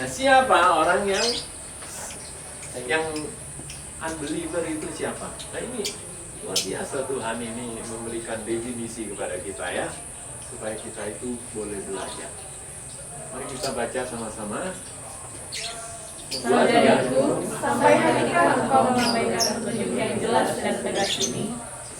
Nah, siapa orang yang unbeliever itu siapa? Nah, ini luar biasa Tuhan ini memberikan definisi kepada kita ya, supaya kita itu boleh belajar. Mari kita baca sama-sama. Saudaraku, sampai hadirkah engkau menyampaikan petunjuk yang jelas dan tegas ini?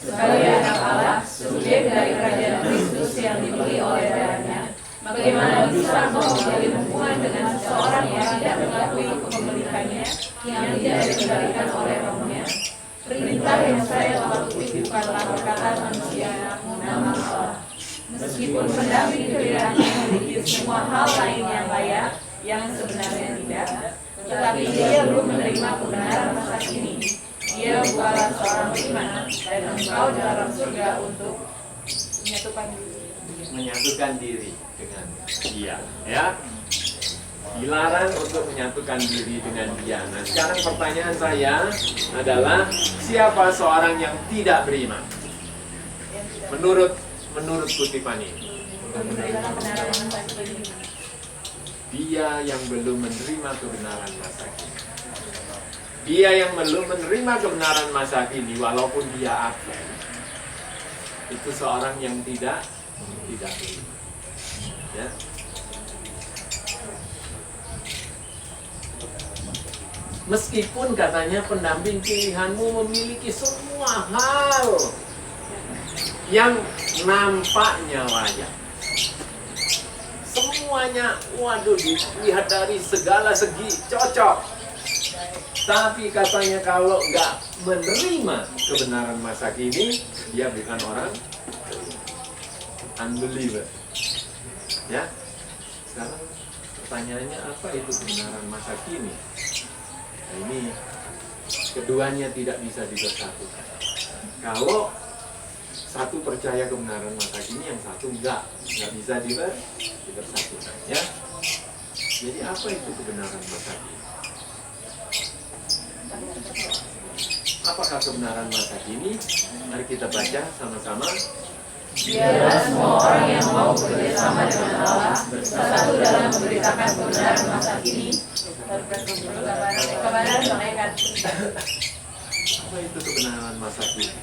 Sebagai anak Allah, subjek dari kerajaan Kristus yang dibeli oleh darahnya, bagaimana bisa engkau menjalin hubungan dengan seseorang yang tidak mengakui kepemilikannya, yang tidak dikendalikan oleh rohnya? Perintah yang saya telah kutip bukanlah perkataan manusia, namun Allah. Meskipun pendamping kebirahannya memiliki semua hal lain yang layak, yang sebenarnya tidak, tetapi dia belum menerima kebenaran masa kini. Dia bukanlah seorang beriman, dan engkau dalam surga untuk menyatukan diri dengan dia, ya. Dilarang untuk menyatukan diri dengan dia. Nah, sekarang pertanyaan saya adalah, siapa seorang yang tidak beriman? Menurut kutipan ini, dia yang belum menerima kebenaran masa kini. Dia yang belum menerima kebenaran masa kini, walaupun dia Advent, itu seorang yang tidak beriman. Ya. Meskipun katanya pendamping pilihanmu memiliki semua hal yang nampaknya layak. Semuanya, waduh, dilihat dari segala segi cocok. Tapi katanya kalau nggak menerima kebenaran masa kini, dia bukan orang unbeliever. Ya, sekarang pertanyaannya, apa itu kebenaran masa kini? Nah, ini keduanya tidak bisa dibersatukan. Kalau satu percaya kebenaran masa kini, yang satu nggak bisa dibersatukan, ya. Jadi apa itu kebenaran masa kini? Apakah kebenaran masa kini? Mari kita baca sama-sama. Biarlah semua orang yang mau bekerjasama dengan Allah bersatu dalam memberitakan kebenaran masa kini, kebenaran malaikat. Apa itu kebenaran masa kini?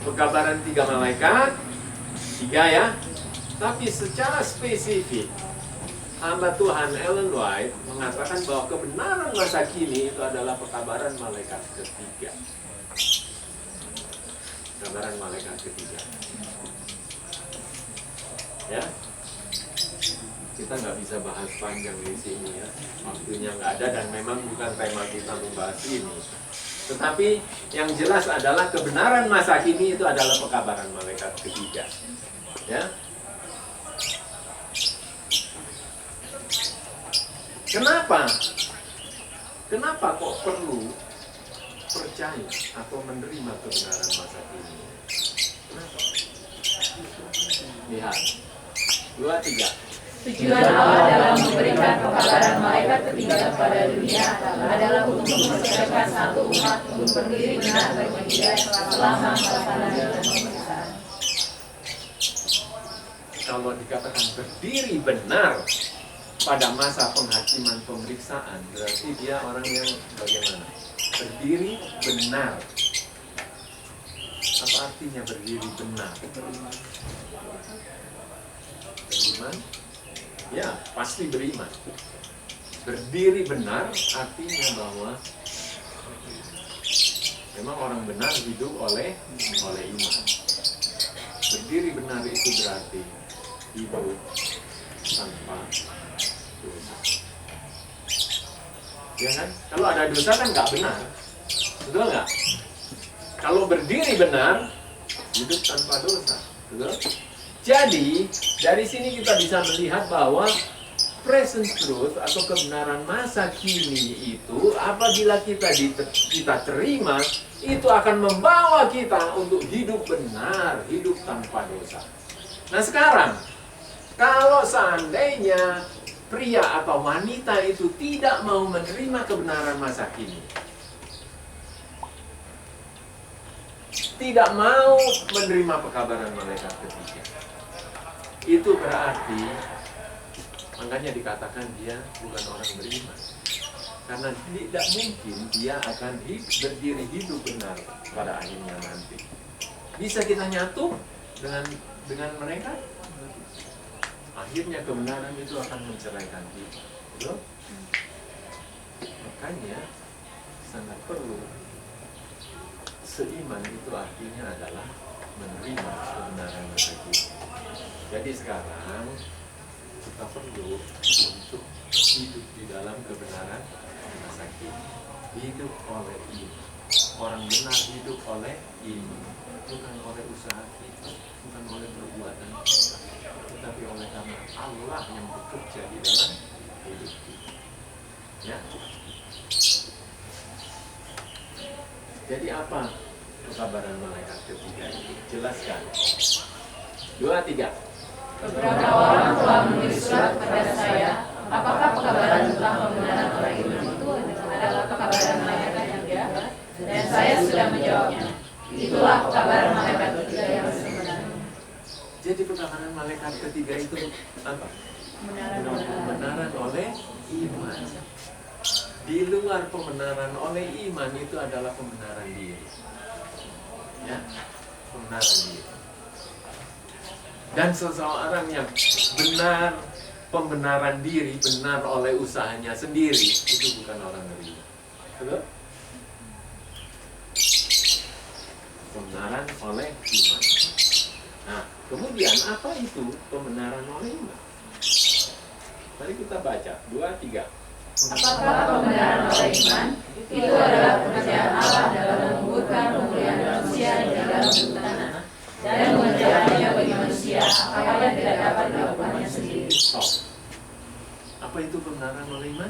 Pekabaran 3 malaikat, 3 ya. Tapi secara spesifik, hamba Tuhan Ellen White mengatakan bahwa kebenaran masa kini itu adalah pekabaran malaikat ketiga. Pekabaran malaikat ketiga. Ya, kita nggak bisa bahas panjang di sini ya, waktunya nggak ada dan memang bukan tema kita membahas ini. Tetapi yang jelas adalah kebenaran masa kini itu adalah pekabaran malaikat ketiga. Ya. Kenapa kok perlu percaya atau menerima kebenaran masa kini? Kenapa? Lihat, 2, 3. Tujuan Allah dalam memberikan pekabaran malaikat ketiga kepada dunia adalah untuk mempersiapkan satu umat untuk berdiri benar bagi Dia selama masa dan pemeriksaan. Kalau dikatakan berdiri benar pada masa penghakiman pemeriksaan, berarti dia orang yang bagaimana? Berdiri benar. Apa artinya berdiri benar? Beriman? Ya, pasti beriman. Berdiri benar artinya bahwa memang orang benar hidup oleh iman. Berdiri benar itu berarti hidup tanpa dosa. Ya kan? Kalau ada dosa kan nggak benar. Betul nggak? Kalau berdiri benar, hidup tanpa dosa. Betul? Jadi, dari sini kita bisa melihat bahwa present truth atau kebenaran masa kini itu apabila kita terima, itu akan membawa kita untuk hidup benar, hidup tanpa dosa. Nah sekarang, kalau seandainya pria atau wanita itu tidak mau menerima kebenaran masa kini, tidak mau menerima pekabaran malaikat ketiga, itu berarti, makanya dikatakan dia bukan orang beriman. Karena tidak mungkin dia akan berdiri hidup benar pada akhirnya nanti. Bisa kita nyatu dengan mereka? Akhirnya kebenaran itu akan menceraikan kita. Betul? Makanya sangat perlu seiman itu artinya adalah menerima kebenaran masa kini. Jadi sekarang kita perlu untuk hidup di dalam kebenaran masa kini. Hidup oleh iman. Orang benar hidup oleh iman, bukan oleh usaha kita, bukan oleh perbuatan kita, tetapi oleh karena Allah yang bekerja di dalam hidup kita. Ya. Jadi apa pekabaran malaikat ketiga itu? Jelaskan. 2, 3. Beberapa orang telah menulis surat kepada saya. Apakah pekabaran tentang pembenaran orang iman itu adalah pekabaran malaikat ketiga? Dan saya sudah menjawabnya. Itulah pekabaran malaikat ketiga yang sebenarnya. Jadi pekabaran malaikat ketiga itu apa? Pembenaran oleh iman. Di luar pembenaran oleh iman itu adalah pembenaran diri. Ya, pembenaran diri. Dan seseorang yang benar, pembenaran diri, benar oleh usahanya sendiri, itu bukan orang beriman. Betul? Pembenaran oleh iman. Nah, kemudian apa itu pembenaran oleh iman? Mari kita baca 2, 3. Apakah pembenaran oleh iman itu adalah pekerjaan Allah dalam menguburkan kemuliaan manusia di dalam tanah dan mengerjakannya bagi manusia apa yang tidak dapat dilakukannya sendiri. Apa itu pembenaran oleh iman?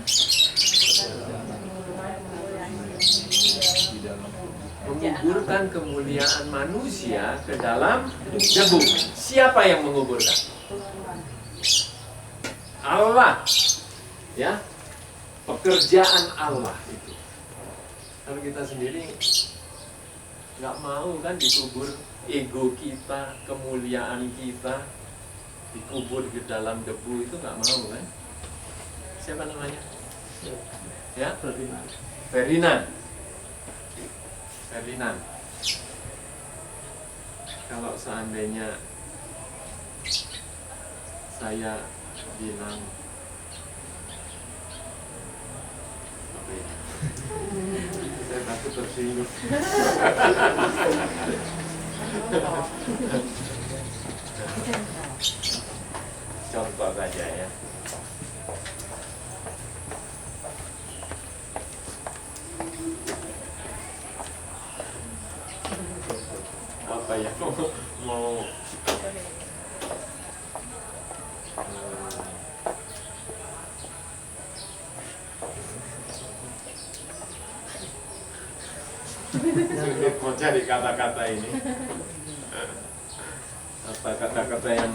Menguburkan kemuliaan manusia ke dalam debu. Siapa yang menguburkan? Allah. Ya, pekerjaan Allah itu. Kalau kita sendiri nggak mau kan dikubur ego kita, kemuliaan kita dikubur di dalam debu, itu nggak mau kan? Siapa namanya? Ya, Ferdinand. Kalau seandainya saya bilang apa ya? Saya takut tersinggung. Contoh saja ya. Apa ya? Mau sulit mau cari kata-kata ini. Apa kata-kata yang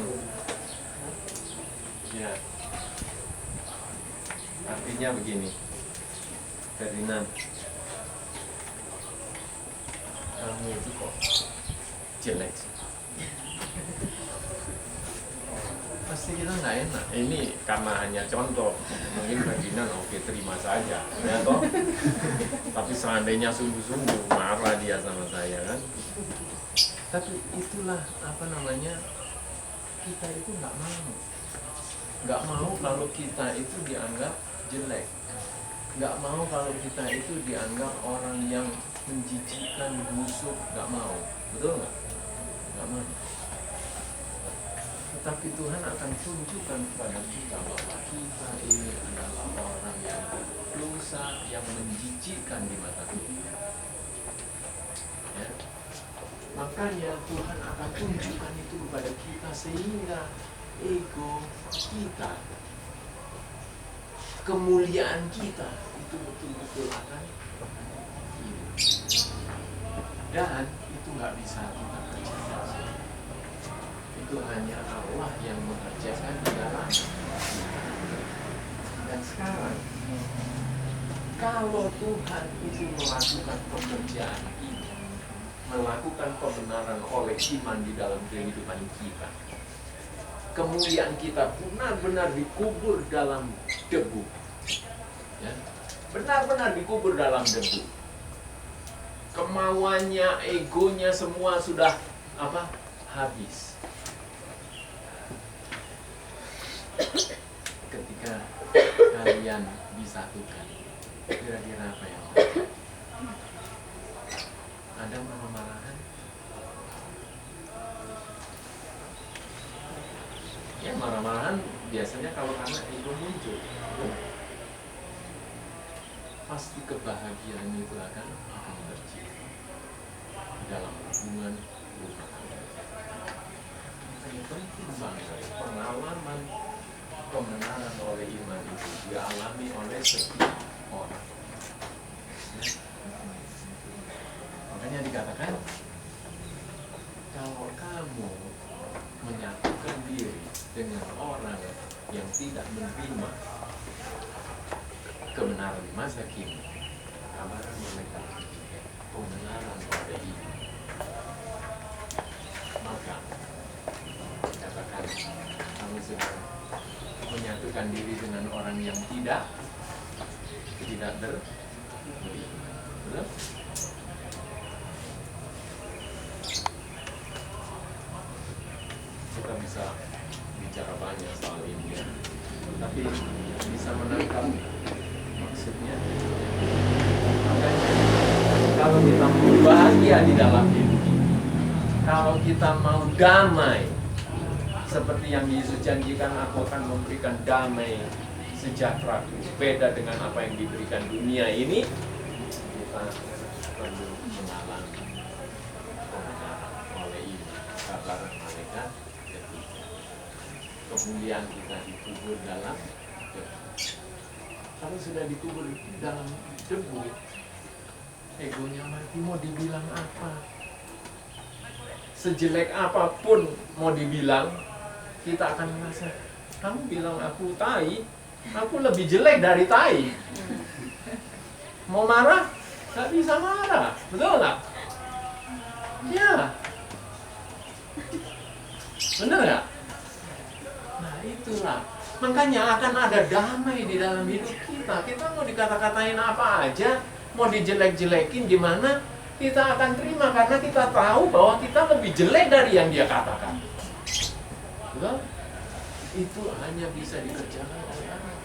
ya artinya begini. Ferdinand, kamu itu kok jelek sih? Pasti kita nggak enak. Ini karena hanya contoh, mungkin Ferdinand oke terima saja, ya toh. Tapi seandainya sungguh-sungguh marah dia sama saya kan. Tapi itulah apa namanya, kita itu nggak mau kalau kita itu dianggap jelek, nggak mau kalau kita itu dianggap orang yang menjijikkan, busuk, nggak mau, betul nggak mau. Tetapi Tuhan akan tunjukkan kepada kita bahwa kita ini adalah orang yang berdosa, yang menjijikkan di mata Tuhan. Ya. Makanya Tuhan akan tunjukkan itu kepada kita sehingga ego kita, kemuliaan kita itu betul-betul akan hilang. Dan itu nggak bisa kita kerjakan. Itu itu hanya Allah yang mengerjakan di dalam. Dan sekarang, kalau Tuhan itu melakukan pekerjaan ini, melakukan kebenaran oleh iman di dalam kehidupan kita, kemuliaan kita benar-benar dikubur dalam debu, ya, benar-benar dikubur dalam debu. Kemauannya, egonya semua sudah habis. Ketika kalian disatukan, kira-kira apa yang ada marah-marahan? Ya, marah-marahan biasanya kalau karena ego muncul. Pasti kebahagiaan itu akan tercipta di dalam hubungan rumah tangga. Makanya penting banget pengalaman kebenaran oleh iman itu dialami oleh setiap orang. Makanya dikatakan, kalau kamu menyatukan diri dengan orang yang tidak menerima kebenaran di masa kini, kabar mereka kebenaran oleh iman, maka dikatakan kamu sedang menyatukan diri dengan orang yang tidak beriman. Betul? Kita bisa bicara banyak soal ini, ya. Tapi bisa menangkap maksudnya. Makanya kalau kita mau bahagia di dalam hidup ini, kalau kita mau damai, seperti yang Yesus janjikan, aku akan memberikan damai sejahtera, beda dengan apa yang diberikan dunia ini, kita perlu mengalami kebenaran oleh iman, kabar malaikat ketiga. Kemuliaan kita dikubur dalam debu. Kalau sudah dikubur dalam debu, egonya mati, mau dibilang apa? Sejelek apapun mau dibilang, kita akan merasa, kamu bilang aku tai, aku lebih jelek dari tai. Mau marah, gak bisa marah, betul nggak? Ya, bener nggak? Nah itulah, makanya akan ada damai di dalam hidup kita. Kita mau dikata-katain apa aja, mau dijelek-jelekin gimana, kita akan terima karena kita tahu bahwa kita lebih jelek dari yang dia katakan. Betul? Itu hanya bisa dikerjakan oleh Allah.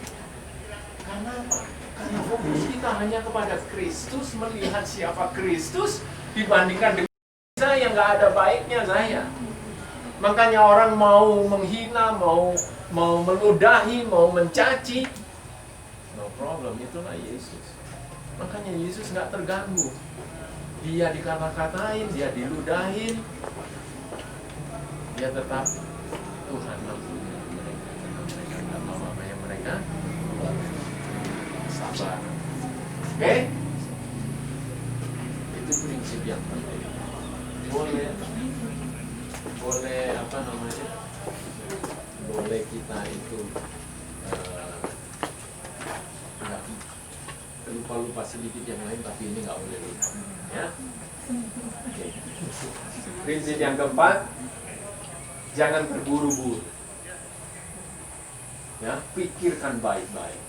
Karena apa? Karena fokus kita hanya kepada Kristus, melihat siapa Kristus dibandingkan dengan saya yang nggak ada baiknya saya. Makanya orang mau menghina, mau meludahi, mau mencaci, no problem, itulah Yesus. Makanya Yesus nggak terganggu. Dia dikata-katain, dia diludahin, dia tetap Tuhan maksudnya mereka. Mereka nggak mau apa yang mereka sabar. Oke? Itu prinsip yang penting. Boleh apa namanya? Boleh kita itu nggak lupa sedikit yang lain, tapi ini nggak boleh lupa. Ya? Okay. Prinsip yang keempat, jangan terburu-buru. Ya, pikirkan baik-baik.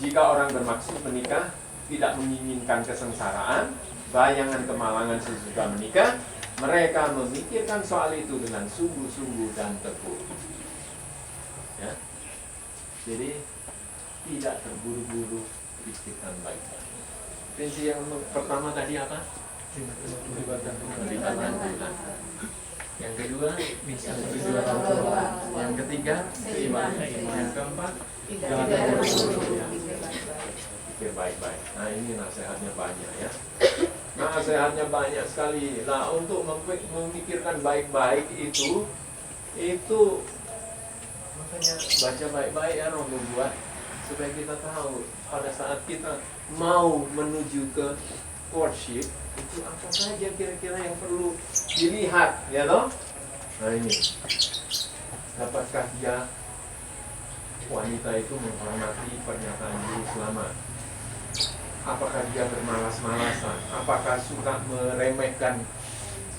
Jika orang bermaksud menikah, tidak menginginkan kesengsaraan, bayangan kemalangan sesudah menikah, mereka memikirkan soal itu dengan sungguh-sungguh dan tekun. Ya, jadi tidak terburu-buru, pikirkan baik-baik. Prinsip yang pertama tadi apa? Melibatkan Tuhan. Yang kedua, yang ketiga, keimanan. Yang keempat, jangan terburu-buru. Pikir baik-baik. Nah ini nasihatnya banyak ya. Nasihatnya banyak sekali. Nah untuk memikirkan baik-baik itu makanya baca baik-baik ya Roh membuat supaya kita tahu pada saat kita mau menuju ke courtship itu apa saja kira-kira yang perlu dilihat, ya toh? Nah ini, dapatkah dia wanita itu menghormati pernyataan juru selamat? Apakah dia bermalas-malasan? Apakah suka meremehkan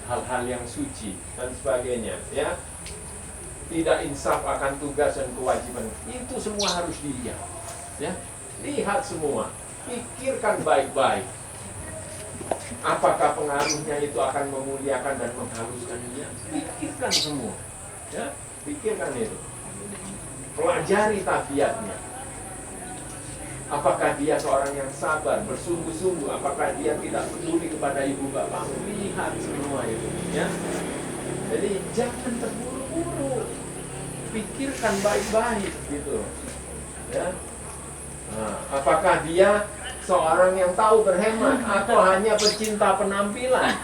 hal-hal yang suci dan sebagainya? Ya, tidak insaf akan tugas dan kewajiban. Itu semua harus dilihat. Ya, lihat semua, pikirkan baik-baik. Apakah pengaruhnya itu akan memuliakan dan menghaluskan dia? Pikirkan semua, ya, pikirkan itu. Pelajari tabiatnya. Apakah dia seorang yang sabar, bersungguh-sungguh? Apakah dia tidak peduli kepada ibu bapak? Lihat semua itu, ya. Jadi jangan terburu-buru, pikirkan baik-baik, gitu, ya. Nah, apakah dia seorang yang tahu berhemat atau hanya pecinta penampilan?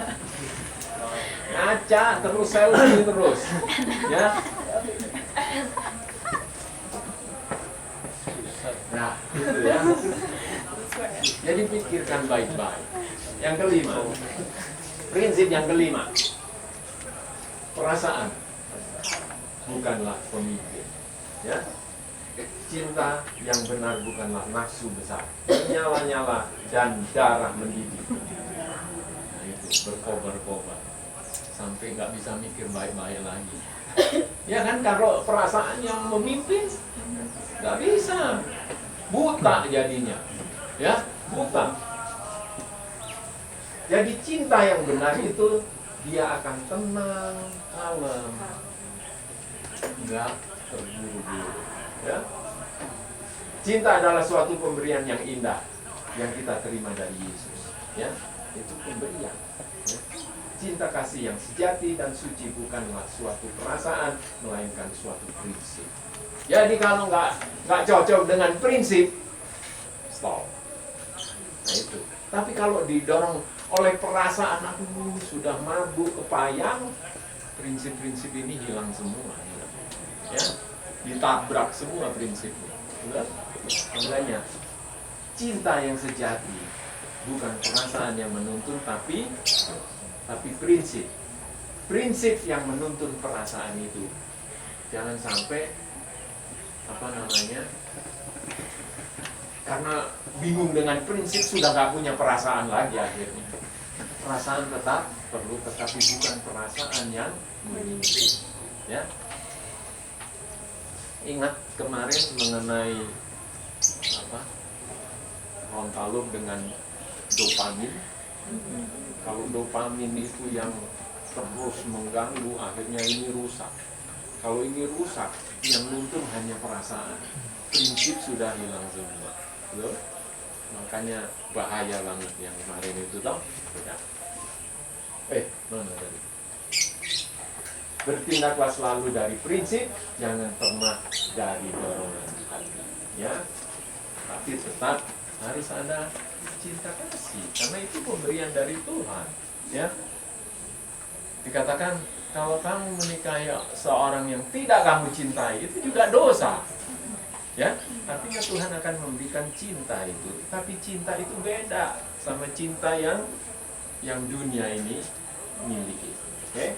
Ngaca terus, selfie terus, ya. Nah, gitu ya. Jadi pikirkan baik-baik. Yang kelima, prinsip yang kelima, perasaan bukanlah pemimpin. Ya, cinta yang benar bukanlah nafsu besar, menyala-nyala dan darah mendidih. Nah, itu berkobar-kobar sampai nggak bisa mikir baik-baik lagi. Ya kan, kalau perasaan yang memimpin nggak bisa, buta jadinya, ya, buta. Jadi cinta yang benar itu dia akan tenang, kalem, nggak terburu-buru. Ya. Cinta adalah suatu pemberian yang indah yang kita terima dari Yesus. Ya, itu pemberian. Ya. Cinta kasih yang sejati dan suci bukanlah suatu perasaan, melainkan suatu prinsip. Jadi kalau nggak cocok dengan prinsip, stop. Nah itu. Tapi kalau didorong oleh perasaan, aku sudah mabuk kepayang, prinsip-prinsip ini hilang semua. Ya, ditabrak semua prinsipnya. Makanya cinta yang sejati bukan perasaan yang menuntun, tapi prinsip. Prinsip yang menuntun perasaan itu. Jangan sampai karena bingung dengan prinsip sudah gak punya perasaan lagi akhirnya. Perasaan tetap perlu, tetapi bukan perasaan yang memimpin. Ya. Ingat kemarin mengenai Rontalum dengan dopamin. Kalau dopamin itu yang terus mengganggu, akhirnya ini rusak. Kalau ini rusak, yang nuntun hanya perasaan. Prinsip sudah hilang semua. Betul? Makanya bahaya banget yang kemarin itu toh. Ya. Mana tadi? Bertindaklah selalu dari prinsip, jangan pernah dari dorongan hati. Ya. Tapi tetap harus ada cinta kasih, karena itu pemberian dari Tuhan. Ya. Dikatakan kalau kamu menikahi seorang yang tidak kamu cintai, itu juga dosa. Ya, artinya Tuhan akan memberikan cinta itu, tapi cinta itu beda sama cinta yang dunia ini miliki. Oke?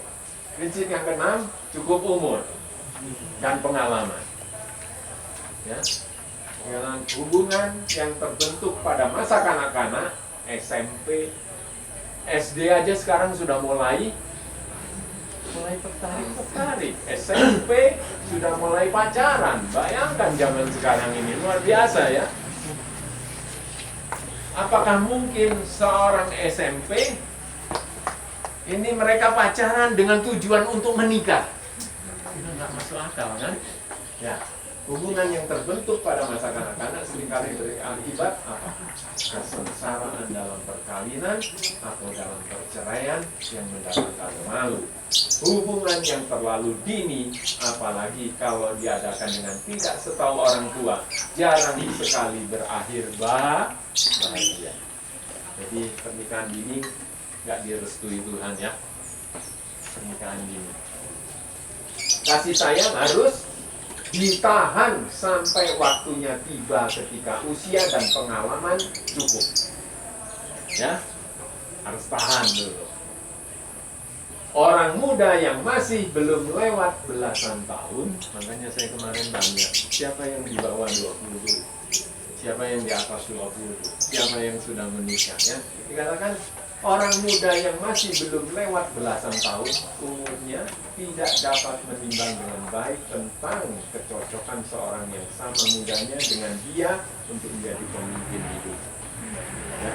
Prinsip yang keenam, cukup umur dan pengalaman. Ya, dengan hubungan yang terbentuk pada masa kanak-kanak, SMP, SD aja sekarang sudah mulai tertarik. SMP sudah mulai pacaran. Bayangkan zaman sekarang ini luar biasa ya. Apakah mungkin seorang SMP ini mereka pacaran dengan tujuan untuk menikah? Itu nggak masuk akal kan? Ya. Hubungan yang terbentuk pada masa kanak-kanak seringkali berakibat apa? Kesengsaraan dalam perkawinan atau dalam perceraian yang mendatangkan malu. Hubungan yang terlalu dini, apalagi kalau diadakan dengan tidak setahu orang tua, jarang sekali berakhir bahagia. Jadi pernikahan dini nggak direstui Tuhan ya. Pernikahan dini. Kasih sayang harus ditahan sampai waktunya tiba ketika usia dan pengalaman cukup. Ya, harus tahan dulu. Orang muda yang masih belum lewat belasan tahun, makanya saya kemarin tanya, siapa yang di bawah 20 dulu? Siapa yang di atas 20? Siapa yang sudah menikah? Ya, dikatakan orang muda yang masih belum lewat belasan tahun umurnya tidak dapat menimbang dengan baik tentang kecocokan seorang yang sama mudanya dengan dia untuk menjadi pemimpin hidup. Ya,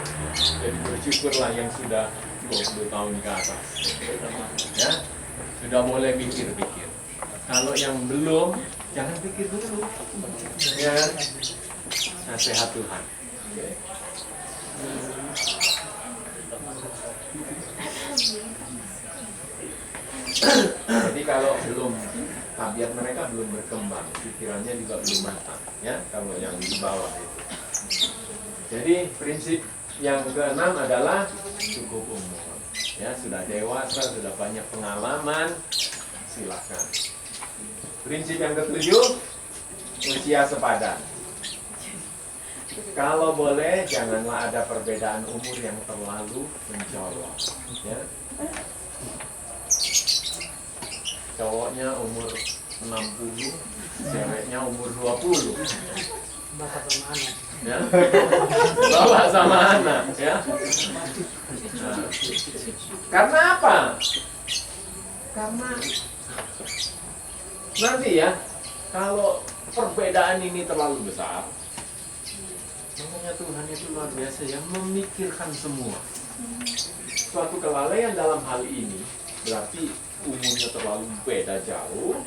jadi bersyukurlah yang sudah 20 tahun ke atas. Ya, sudah boleh pikir-pikir. Kalau yang belum, jangan pikir dulu. Ya, nasihat Tuhan. Oke. Jadi kalau belum, tabiat mereka belum berkembang, pikirannya juga belum matang, ya. Kalau yang di bawah itu. Jadi prinsip yang keenam adalah cukup umur. Ya, sudah dewasa, sudah banyak pengalaman, silakan. Prinsip yang ketujuh, usia sepadan. Kalau boleh, janganlah ada perbedaan umur yang terlalu mencolok. Ya. Cowoknya umur 60, ceweknya umur 20. Ya. Bawa sama anak, ya. Nah. Karena apa? Karena nanti ya, kalau perbedaan ini terlalu besar, makanya Tuhan itu luar biasa ya, memikirkan semua. Suatu kelalaian dalam hal ini berarti umurnya terlalu beda jauh,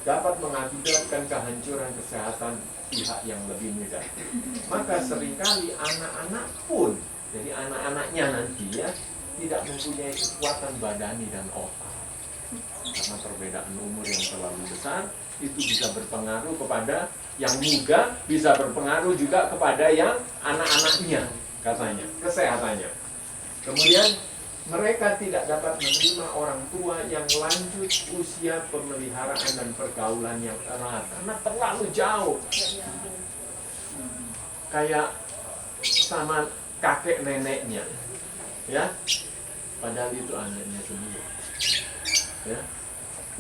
dapat mengakibatkan kehancuran kesehatan pihak yang lebih muda. Maka seringkali anak-anak pun, jadi anak-anaknya nanti ya, tidak mempunyai kekuatan badani dan otak. Karena perbedaan umur yang terlalu besar, itu bisa berpengaruh kepada yang muda, bisa berpengaruh juga kepada yang anak-anaknya, katanya, kesehatannya. Kemudian mereka tidak dapat menerima orang tua yang lanjut usia pemeliharaan dan pergaulan yang erat karena terlalu jauh. Kayak sama kakek neneknya, ya. Padahal itu anaknya sendiri. Ya.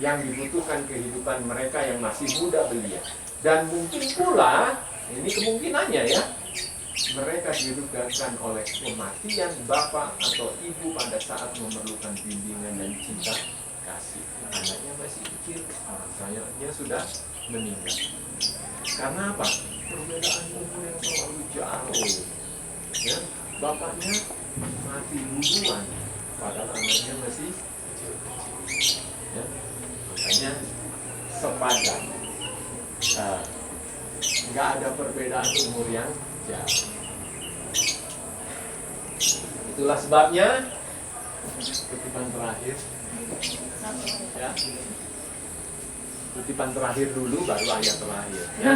Yang dibutuhkan kehidupan mereka yang masih muda belia. Dan mungkin pula, ini kemungkinannya ya, mereka dirugikan oleh kematian bapak atau ibu pada saat memerlukan bimbingan dan cinta kasih. Anaknya masih kecil, orang tuanya sudah meninggal. Karena apa? Perbedaan umur yang terlalu jauh. Ya, bapaknya mati duluan, padahal anaknya masih kecil-kecil. Ya, makanya sepadan. Nggak ada perbedaan umur yang jauh. Itulah sebabnya kutipan terakhir, ya. Kutipan terakhir dulu, baru ayat terakhir. Ya.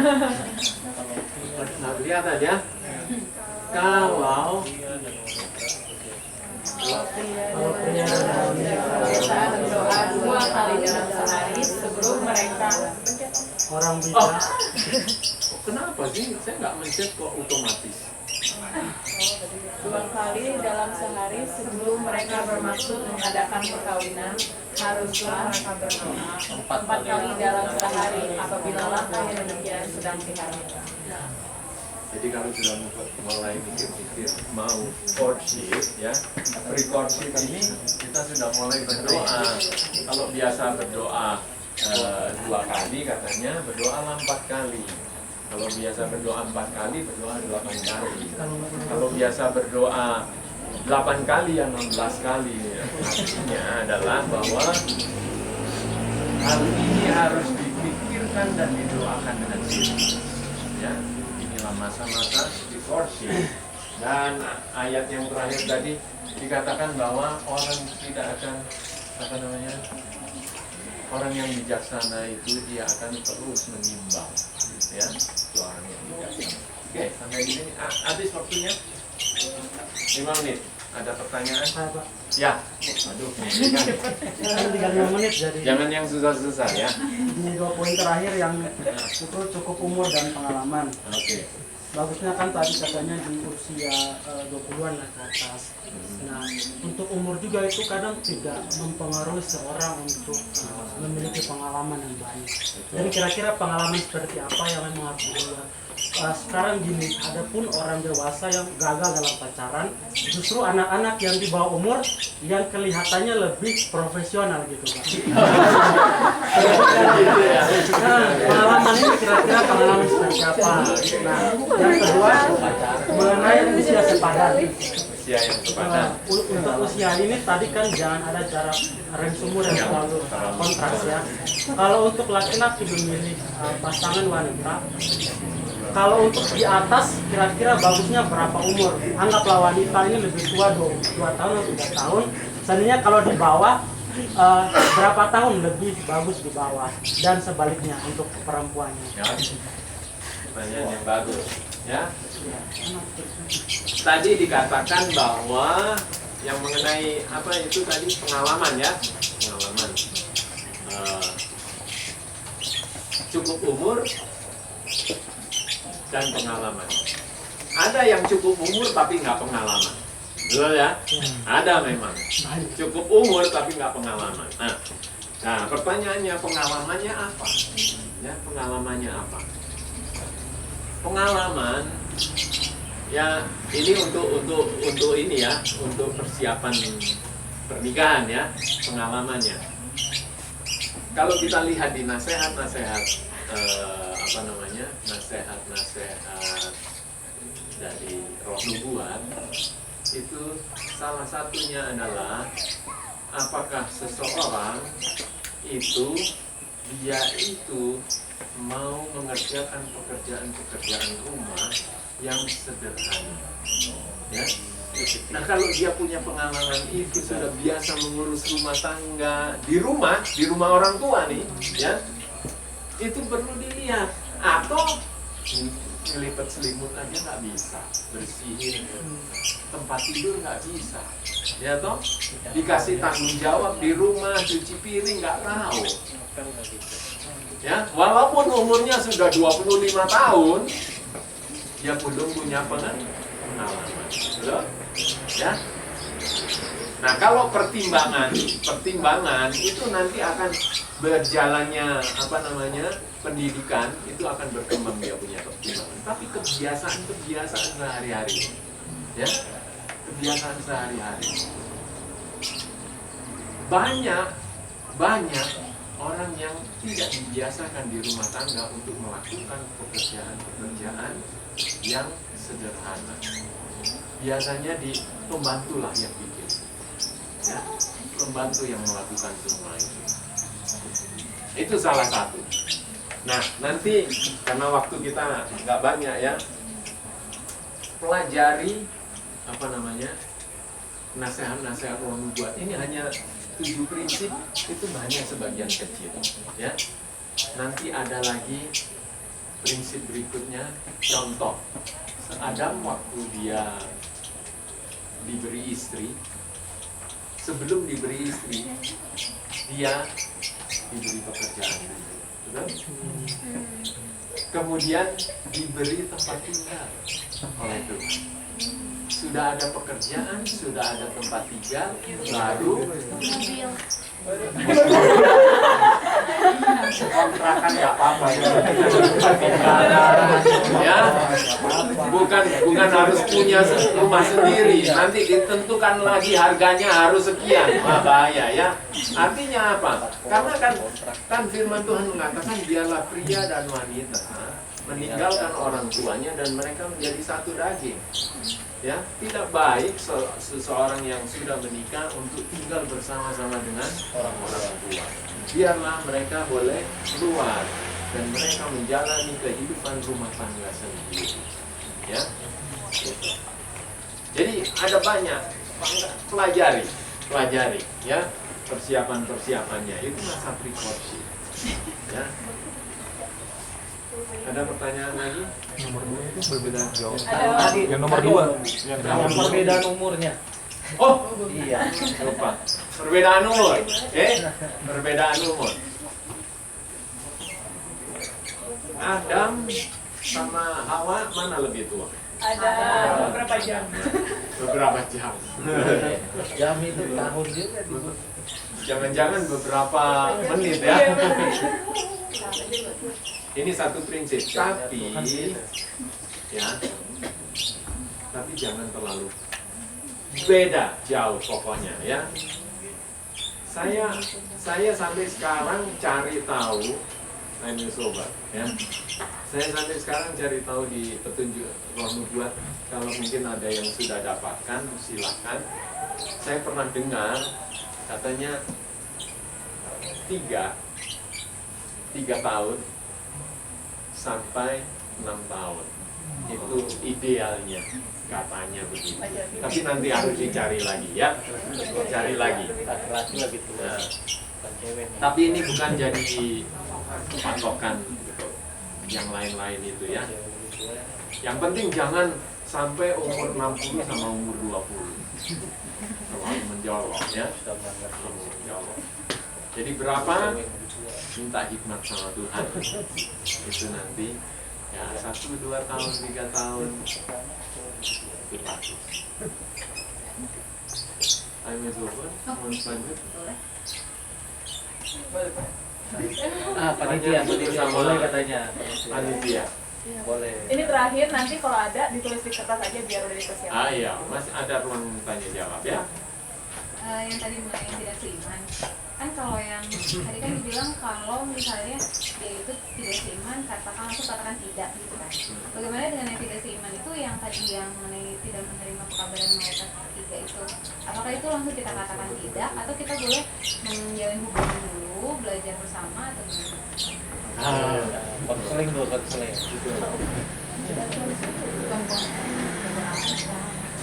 Nah, lihat aja. Kalau berdoa 2 kali dalam sehari sebelum mereka orang bisa kenapa sih? Saya nggak mencet kok otomatis. 2 kali dalam sehari sebelum mereka bermaksud mengadakan perkawinan, haruslah mereka berdoa 4 kali dalam sehari apabila langkah yang demikian sedang diharapkan. Jadi kalau sudah mulai mikir-mikir mau courtship, ya, pre-courtship ini kita sudah mulai berdoa. Kalau biasa berdoa 2 kali katanya, berdoalah 4 kali. Kalau biasa berdoa 4 kali, berdoa 8 kali. Kalau biasa berdoa 8 kali, ya 16 kali. Artinya adalah bahwa hal ini harus dipikirkan dan didoakan dengan serius. Ya. Masa-masa divorce. Dan ayat yang terakhir tadi dikatakan bahwa orang tidak akan orang yang bijaksana itu dia akan terus menimbang, ya, itu orang yang bijaksana. Oke, sampai di sini habis waktunya 5 menit. Ada pertanyaan? Pak. Ya. Aduh. Tinggal 5 menit jadi. Jangan yang susah-susah ya. Ini 2 poin terakhir yang cukup umur dan pengalaman. Oke. bagusnya kan tadi katanya di usia 20-an lah ke atas. Nah, untuk umur juga itu kadang tidak mempengaruhi seorang untuk memiliki pengalaman yang baik. Jadi kira-kira pengalaman seperti apa yang memang harus dilihat? Sekarang gini, ada pun orang dewasa yang gagal dalam pacaran, justru anak-anak yang di bawah umur yang kelihatannya lebih profesional gitu Pak. Nah, pengalaman ini kira-kira pengalaman seperti apa? Nah, yang kedua mengenai usia sepadan. Usia yang sepadan. Untuk usia ini tadi kan jangan ada jarak range umur yang terlalu kontras ya. Kalau untuk laki-laki memilih pasangan wanita, kalau untuk di atas kira-kira bagusnya berapa umur? Anggaplah wanita ini lebih tua 2 tahun atau 3 tahun. Seandainya kalau di bawah berapa tahun lebih bagus di bawah, dan sebaliknya untuk perempuannya. Ya, pertanyaan yang bagus. Ya. Tadi dikatakan bahwa yang mengenai apa itu tadi pengalaman ya, pengalaman. Cukup umur dan pengalaman. Ada yang cukup umur tapi nggak pengalaman, betul ya? Ada memang cukup umur tapi nggak pengalaman. Nah, pertanyaannya pengalamannya apa? Ya, pengalamannya apa? Pengalaman ya ini untuk ini ya, untuk persiapan pernikahan ya, pengalamannya. Kalau kita lihat di nasihat-nasihat nasihat dari roh nubuat itu salah satunya adalah apakah seseorang itu dia itu mau mengerjakan pekerjaan rumah yang sederhana ya. Nah, kalau dia punya pengalaman itu sudah biasa mengurus rumah tangga di rumah orang tua nih ya, itu perlu dilihat. Atau ngelipet selimut aja nggak bisa, bersihin tempat tidur nggak bisa, ya toh, dikasih tanggung jawab di rumah cuci piring nggak tahu, ya walaupun umurnya sudah 25 tahun, dia belum punya pengalaman, betul? Ya. Nah, kalau pertimbangan itu nanti akan berjalannya pendidikan itu akan berkembang, dia punya pertimbangan. Tapi kebiasaan sehari-hari, ya, kebiasaan sehari-hari. Banyak orang yang tidak dibiasakan di rumah tangga untuk melakukan pekerjaan yang sederhana. Biasanya di pembantulah yang bikin, ya, pembantu yang melakukan semua itu. Itu salah satu. Nah, nanti karena waktu kita nggak banyak ya, pelajari nasihat-nasihat roh nubuat ini hanya 7 prinsip, itu hanya sebagian kecil ya. Nanti ada lagi prinsip berikutnya, contoh Adam waktu dia diberi istri, sebelum diberi istri dia diberi pekerjaan dulu, betul? Kemudian diberi tempat tinggal oleh Tuhan. Sudah ada pekerjaan, sudah ada tempat tinggal, baru kontrakan nggak apa-apa ya, bukan harus punya rumah sendiri, nanti ditentukan lagi harganya harus sekian, bahaya ya. Artinya apa? Karena kan firman Tuhan mengatakan biarlah pria dan wanita meninggalkan orang tuanya dan mereka menjadi satu daging. Ya, tidak baik seseorang yang sudah menikah untuk tinggal bersama-sama dengan orang-orang tua. Biarlah mereka boleh keluar dan mereka menjalani kehidupan rumah tangga sendiri. Ya, gitu. Jadi ada banyak, pelajari, ya, persiapannya itu masa pre-courtship. Ya. Ada pertanyaan lagi? Nomor 2 itu berbeda jauh. Ada. Yang nomor 2. Yang perbedaan umurnya. Oh, Iya. lupa. Perbedaan umur. Perbedaan umur. Adam sama Hawa mana lebih tua? Ada beberapa jam. Beberapa jam. Jam itu tahun juga. Jangan-jangan beberapa menit ya. Ini satu prinsip, tapi ya, tapi jangan terlalu beda jauh pokoknya ya. Saya sampai sekarang cari tahu, ini sobat ya. Saya sampai sekarang cari tahu di petunjuk Roh Nubuat. Kalau mungkin ada yang sudah dapatkan, silakan. Saya pernah dengar katanya 3 tahun sampai 6 tahun itu idealnya, katanya begitu. Tapi nanti harus dicari lagi ya, cari lagi. Laki-laki lebih tua. Nah, Bukan cewek. tapi ini bukan jadi patokan yang lain-lain itu ya. Yang penting jangan sampai umur 60 sama umur 20. Terlalu menjolok ya. Terlalu menjolok. Jadi berapa? Minta hikmat sama Tuhan. Itu nanti ya 1, 2 tahun, 3 tahun itu bagus. Ayo Zohor, mau lanjut? Panitia boleh katanya. Panitia. Boleh. Ini terakhir, nanti kalau ada ditulis di kertas aja biar udah dipersiapkan. Ah iya, masih ada ruang tanya jawab ya. Yang tadi mengenai yang tidak seiman, kan kalau yang tadi kan dibilang kalau misalnya dia itu tidak seiman, katakan tidak gitu kan. Bagaimana dengan yang tidak seiman itu yang tadi yang mengenai tidak menerima pekabaran malaikat ketiga itu, apakah itu langsung kita katakan tidak atau kita boleh menjalin hubungan dulu, belajar bersama atau gimana? Konseling dulu, konseling.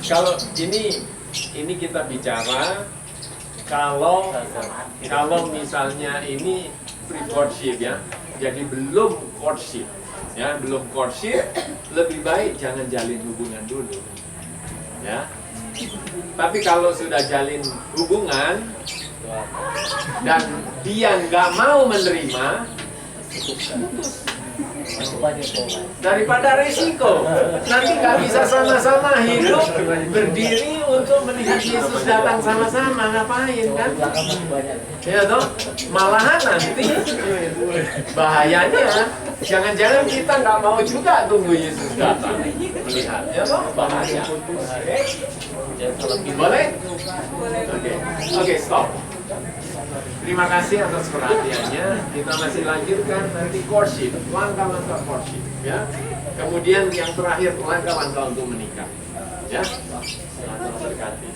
Kalau ini kita bicara kalau misalnya ini pre-courtship ya, jadi belum courtship ya, belum courtship, lebih baik jangan jalin hubungan dulu ya. Tapi kalau sudah jalin hubungan dan dia nggak mau menerima, daripada resiko nanti nggak bisa sama-sama hidup berdiri untuk melihat Yesus datang sama-sama, ngapain kan? Ya toh, malahan nanti bahayanya jangan-jangan kita nggak mau juga tunggu Yesus datang melihat, ya toh, bahaya. Boleh? Oke, stop. Terima kasih atas perhatiannya. Kita masih lanjutkan nanti courtship, langkah-langkah courtship, ya. Kemudian yang terakhir langkah-langkah untuk menikah, ya. Selamat berkati.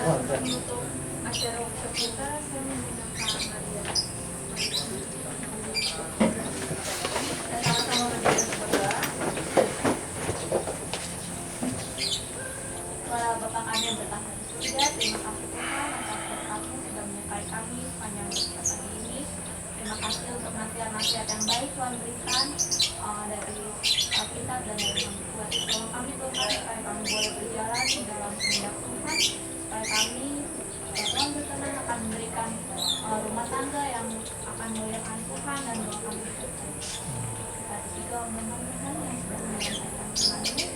Untuk acara workshop kita, saya menggunakan media. Sama-sama berdiri berdoa. Bapak kami yang bertahan di surga, terima kasih Tuhan atas berkat-Mu sudah menyertai kami sepanjang masa pagi ini. Terima kasih untuk nasihat-nasihat yang baik Tuhan berikan dari Alkitab dan dari Tuhan. Tolong kami Tuhan supaya kami boleh berjalan di dalam kehendak Tuhan, supaya kami Tuhan berkenan akan memberikan rumah tangga yang akan memuliakan Tuhan dan doa kami Tuhan. Kita juga memohon Tuhan yang sudah menyampaikan Tuhan-Mu,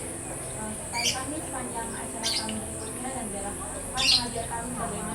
supaya kami sepanjang acara kami berikutnya dan biarlah Tuhan mengajar kami bagaimana